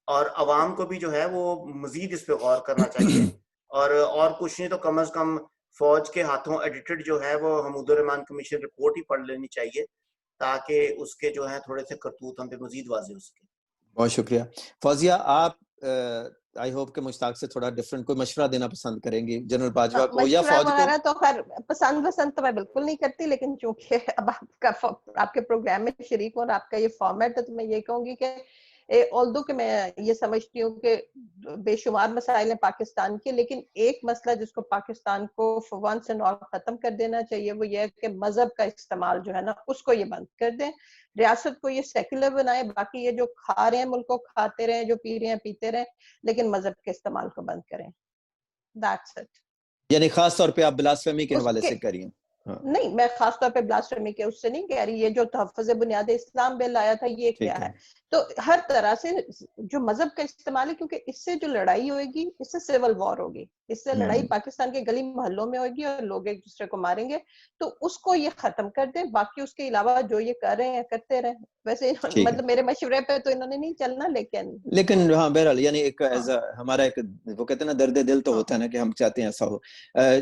اور عوام کو بھی جو ہے وہ مزید اس پہ غور کرنا چاہیے. اور کچھ نہیں تو کم از کم فوج کے ہاتھوں ایڈیٹڈ جو ہے وہ حمود الرحمان کمیشن رپورٹ ہی پڑھ لینی چاہیے، تاکہ اس کے جو ہیں تھوڑے سے کرتوت ہم پہ مزید واضح ہو سکے. بہت شکریہ. فوزیہ، آپ آئی ہوپ کہ مشتاق سے تھوڑا ڈفرنٹ کوئی مشورہ دینا پسند کریں گی جنرل باجوہ کو یا فوج کو؟ وغیرہ تو خیر پسند تو میں بالکل نہیں کرتی، لیکن چونکہ اب آپ کے پروگرام میں شریک ہوں اور آپ کا یہ فارمیٹ ہے تو میں یہ کہوں گی کہ although کہ میں یہ سمجھتی ہوں کہ بے شمار مسائل ہیں پاکستان کے، لیکن ایک مسئلہ جس کو پاکستان کو for once and all ختم کر دینا چاہیے وہ یہ ہے کہ مذہب کا استعمال جو ہے نا اس کو یہ بند کر دیں. ریاست کو یہ سیکولر بنائے، باقی یہ جو کھا رہے ہیں ملک کو کھاتے رہیں، جو پی رہے ہیں پیتے رہیں، لیکن مذہب کے استعمال کو بند کریں. That's it. یعنی خاص طور پہ آپ بلاسفیمی کے حوالے سے کریے؟ نہیں، میں خاص طور پہ بلاسفیمی کے اس سے نہیں کہہ رہی. یہ جو تحفظ بنیاد اسلام بل آیا تھا یہ کیا ہے؟ تو ہر طرح سے جو مذہب کا استعمال ہے، کیونکہ اس سے جو لڑائی ہوئے گی اس سے سیول وار ہوگی، اس سے لڑائی پاکستان کے گلی محلوں میں ہوگی اور لوگ ایک دوسرے کو ماریں گے. تو اس کو یہ ختم کر دیں، باقی اس کے علاوہ جو یہ کر رہے ہیں کرتے رہیں. ویسے مطلب میرے مشورے پہ تو انہوں نے نہیں چلنا، لیکن ہاں بہرحال یعنی ایک ہمارا ایک وہ کہتے ہیں نا درد دل تو ہوتا ہے نا کہ ہم چاہتے ہیں ایسا ہو.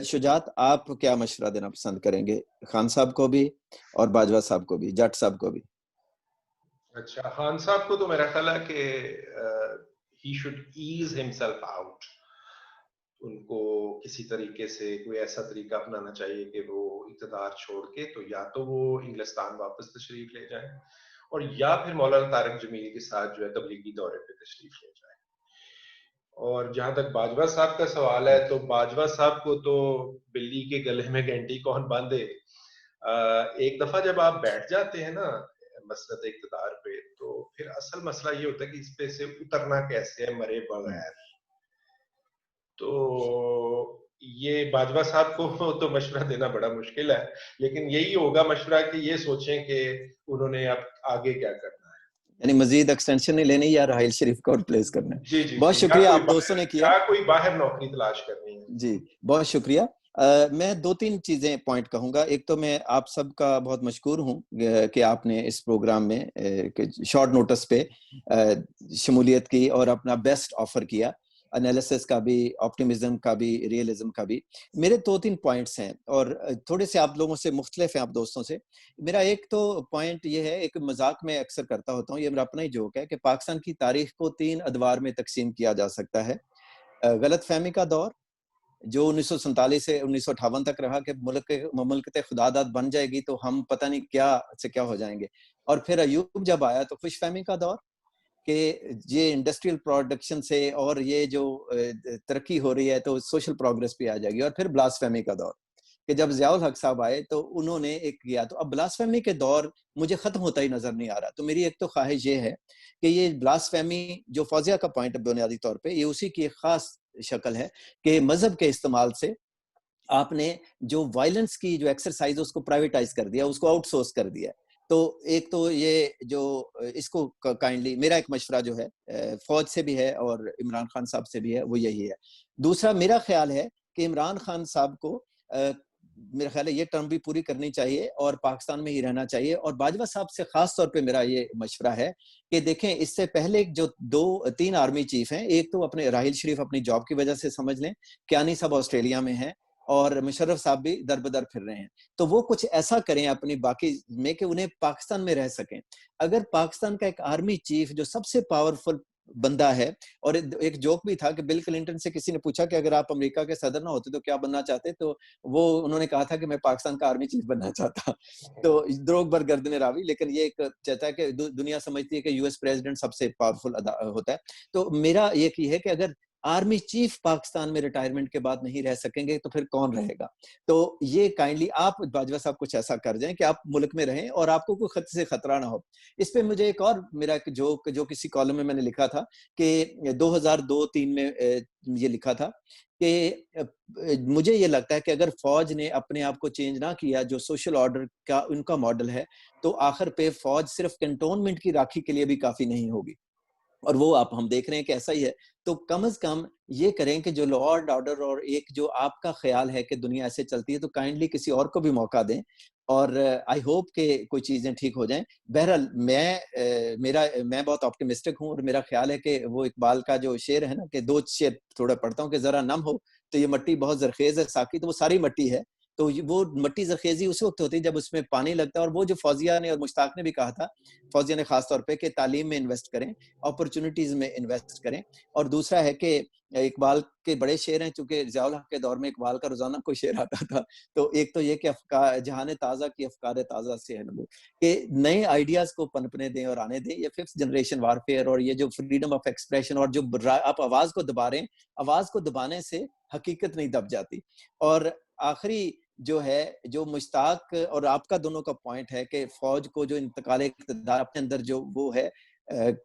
شجاعت، آپ کیا مشورہ دینا پسند کریں گے خان صاحب کو بھی اور باجوہ صاحب کو بھی، جٹ صاحب کو بھی؟ اچھا، خان صاحب کو تو میرا خیال ہے کہ he should ease himself out. ان کو کسی طریقے سے کوئی ایسا طریقہ اپنانا چاہیے کہ وہ اقتدار چھوڑ کے تو یا تو وہ انگلستان واپس تشریف لے جائیں اور یا پھر مولانا طارق جمیل کے ساتھ جو ہے تبلیغی دورے پہ تشریف لے جائیں. اور جہاں تک باجوہ صاحب کا سوال ہے تو باجوہ صاحب کو تو بلی کے گلے میں گھنٹی کون باندھے. ایک دفعہ جب آپ بیٹھ جاتے ہیں نا مسلط اقتدار پہ تو پھر اصل مسئلہ یہ ہوتا ہے کہ اس پہ سے اترنا کیسے ہے مرے بغیر. تو یہ باجوہ صاحب کو تو مشورہ دینا بڑا مشکل ہے، لیکن یہی ہوگا مشورہ کہ یہ سوچیں کہ انہوں نے اب آگے کیا کرنا ہے، یعنی مزید ایکسٹینشن نہیں لینی یا راحیل شریف کو ریپلیس کرنا ہے. جی جی بہت شکریہ آپ دوستوں نے کیا. کوئی باہر نوکری تلاش کرنی ہے. جی بہت شکریہ. میں دو تین چیزیں پوائنٹ کہوں گا. ایک تو میں آپ سب کا بہت مشکور ہوں کہ آپ نے اس پروگرام میں شارٹ نوٹس پہ شمولیت کی اور اپنا بیسٹ آفر کیا، انالیسس کا بھی، آپٹیمزم کا بھی، ریئلزم کا بھی. میرے دو تین پوائنٹس ہیں اور تھوڑے سے آپ لوگوں سے مختلف ہیں، آپ دوستوں سے. میرا ایک تو پوائنٹ یہ ہے، ایک مذاق میں اکثر کرتا ہوتا ہوں، یہ میرا اپنا ہی جوک ہے کہ پاکستان کی تاریخ کو 3 ادوار میں تقسیم کیا جا سکتا ہے. غلط فہمی کا دور جو 1947 سے 1958 تک رہا کہ مملکت خداداد بن جائے گی تو ہم پتہ نہیں کیا سے کیا ہو جائیں گے، اور پھر ایوب جب آیا تو خوش فہمی کا دور کہ یہ انڈسٹریل پروڈکشن سے اور یہ جو ترقی ہو رہی ہے تو سوشل پروگریس پہ آ جائے گی، اور پھر بلاسفیمی کا دور کہ جب ضیاء الحق صاحب آئے تو انہوں نے ایک کیا. تو اب بلاسفیمی کے دور مجھے ختم ہوتا ہی نظر نہیں آ رہا. تو میری ایک تو خواہش یہ ہے کہ یہ بلاسفیمی جو فوزیہ کا پوائنٹ ہے بنیادی طور پہ یہ اسی کی ایک خاص شکل ہے کہ مذہب کے استعمال سے آپ نے جو وائلنس کی جو ایکسرسائز اس کو پرائیویٹائز کر دیا، اس کو آؤٹ سورس کر دیا. تو ایک تو یہ جو اس کو کائنڈلی میرا ایک مشورہ جو ہے فوج سے بھی ہے اور عمران خان صاحب سے بھی ہے وہ یہی ہے. دوسرا میرا خیال ہے کہ عمران خان صاحب کو میرا خیال ہے یہ ٹرم بھی پوری کرنی چاہیے اور پاکستان میں ہی رہنا چاہیے. اور باجوہ صاحب سے خاص طور پہ میرا یہ مشورہ ہے کہ دیکھیں اس سے پہلے جو 2-3 آرمی چیف ہیں، ایک تو اپنے راحیل شریف اپنی جاب کی وجہ سے سمجھ لیں، کیانی صاحب آسٹریلیا میں ہیں اور مشرف صاحب بھی در بدر پھر رہے ہیں. تو وہ کچھ ایسا کریں اپنی باقی میں کہ انہیں پاکستان میں رہ سکیں. اگر پاکستان کا ایک آرمی چیف جو سب سے پاورفل بندہ ہے، اور ایک جوک بھی تھا کہ بل کلنٹن سے کسی نے پوچھا کہ اگر آپ امریکہ کے صدر نہ ہوتے تو کیا بننا چاہتے، تو وہ انہوں نے کہا تھا کہ میں پاکستان کا آرمی چیف بننا چاہتا. تو دروغ برگردن راوی، لیکن یہ ایک چاہتا ہے کہ دنیا سمجھتی ہے کہ یو ایس پریزیڈنٹ سب سے پاورفل ہوتا ہے. تو میرا یہ ہے کہ اگر آرمی چیف پاکستان میں ریٹائرمنٹ کے بعد نہیں رہ سکیں گے تو پھر کون رہے گا. تو یہ کائنڈلی آپ باجوہ صاحب کچھ ایسا کر جائیں کہ آپ ملک میں رہیں اور آپ کو کوئی خطرے سے خطرہ نہ ہو. اس پہ مجھے ایک اور میرا ایک جو کسی کالم میں نے لکھا تھا کہ 2002-3 میں یہ لکھا تھا کہ مجھے یہ لگتا ہے کہ اگر فوج نے اپنے آپ کو چینج نہ کیا جو سوشل آرڈر کا ان کا ماڈل ہے، تو آخر پہ فوج صرف کنٹونمنٹ کی راکھی کے لیے بھی کافی نہیں ہوگی، اور وہ آپ ہم دیکھ رہے ہیں کہ ایسا ہی ہے. تو کم از کم یہ کریں کہ جو لا اینڈ آرڈر اور ایک جو آپ کا خیال ہے کہ دنیا ایسے چلتی ہے، تو کائنڈلی کسی اور کو بھی موقع دیں، اور آئی ہوپ کہ کوئی چیزیں ٹھیک ہو جائیں. بہرحال میں بہت آپٹیمسٹک ہوں، اور میرا خیال ہے کہ وہ اقبال کا جو شعر ہے نا کہ 2 شعر تھوڑا پڑھتا ہوں کہ ذرا نم ہو تو یہ مٹی بہت زرخیز ہے ساقی، تو وہ ساری مٹی ہے. تو وہ مٹی زرخیزی اس وقت ہوتی ہے جب اس میں پانی لگتا ہے، اور وہ جو فوزیہ نے اور مشتاق نے بھی کہا تھا، فوزیہ نے خاص طور پہ، کہ تعلیم میں انویسٹ کریں، اپرچونٹیز میں انویسٹ کریں. اور دوسرا ہے کہ اقبال کے بڑے شعر ہیں، چونکہ ضیاء الحق کے دور میں اقبال کا روزانہ کوئی شعر آتا تھا. تو ایک تو یہ کہ جہان تازہ کی افکار تازہ سے ہے نمو، کہ نئے آئیڈیاز کو پنپنے دیں اور آنے دیں. یہ 5th جنریشن وارفیئر اور یہ جو فریڈم آف ایکسپریشن اور جو آپ آواز کو دبا رہے ہیں، آواز کو دبانے سے حقیقت نہیں دب جاتی. اور آخری جو ہے، جو مشتاق اور آپ کا دونوں کا پوائنٹ ہے کہ فوج کو جو انتقال اقتدار اپنے اندر جو وہ ہے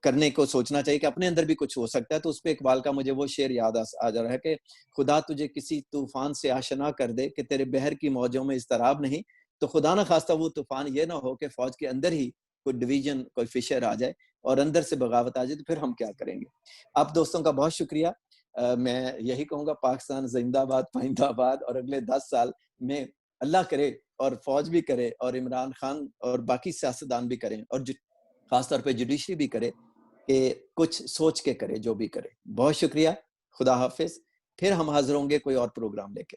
کرنے کو سوچنا چاہیے کہ اپنے اندر بھی کچھ ہو سکتا ہے. تو اس پہ اقبال کا مجھے وہ شعر یاد آ جا رہا ہے کہ خدا تجھے کسی طوفان سے آشنا کر دے کہ تیرے بحر کی موجوں میں اضطراب نہیں. تو خدا نہ خواستہ وہ طوفان یہ نہ ہو کہ فوج کے اندر ہی کوئی ڈویژن، کوئی فشر آ جائے اور اندر سے بغاوت آ جائے، تو پھر ہم کیا کریں گے. آپ دوستوں کا بہت شکریہ. میں یہی کہوں گا، پاکستان زندہ باد، پائندہ باد. اور اگلے 10 سال میں اللہ کرے اور فوج بھی کرے اور عمران خان اور باقی سیاستدان بھی کریں، اور خاص طور پہ جوڈیشری بھی کرے، کہ کچھ سوچ کے کرے جو بھی کرے. بہت شکریہ. خدا حافظ. پھر ہم حاضر ہوں گے کوئی اور پروگرام لے کے.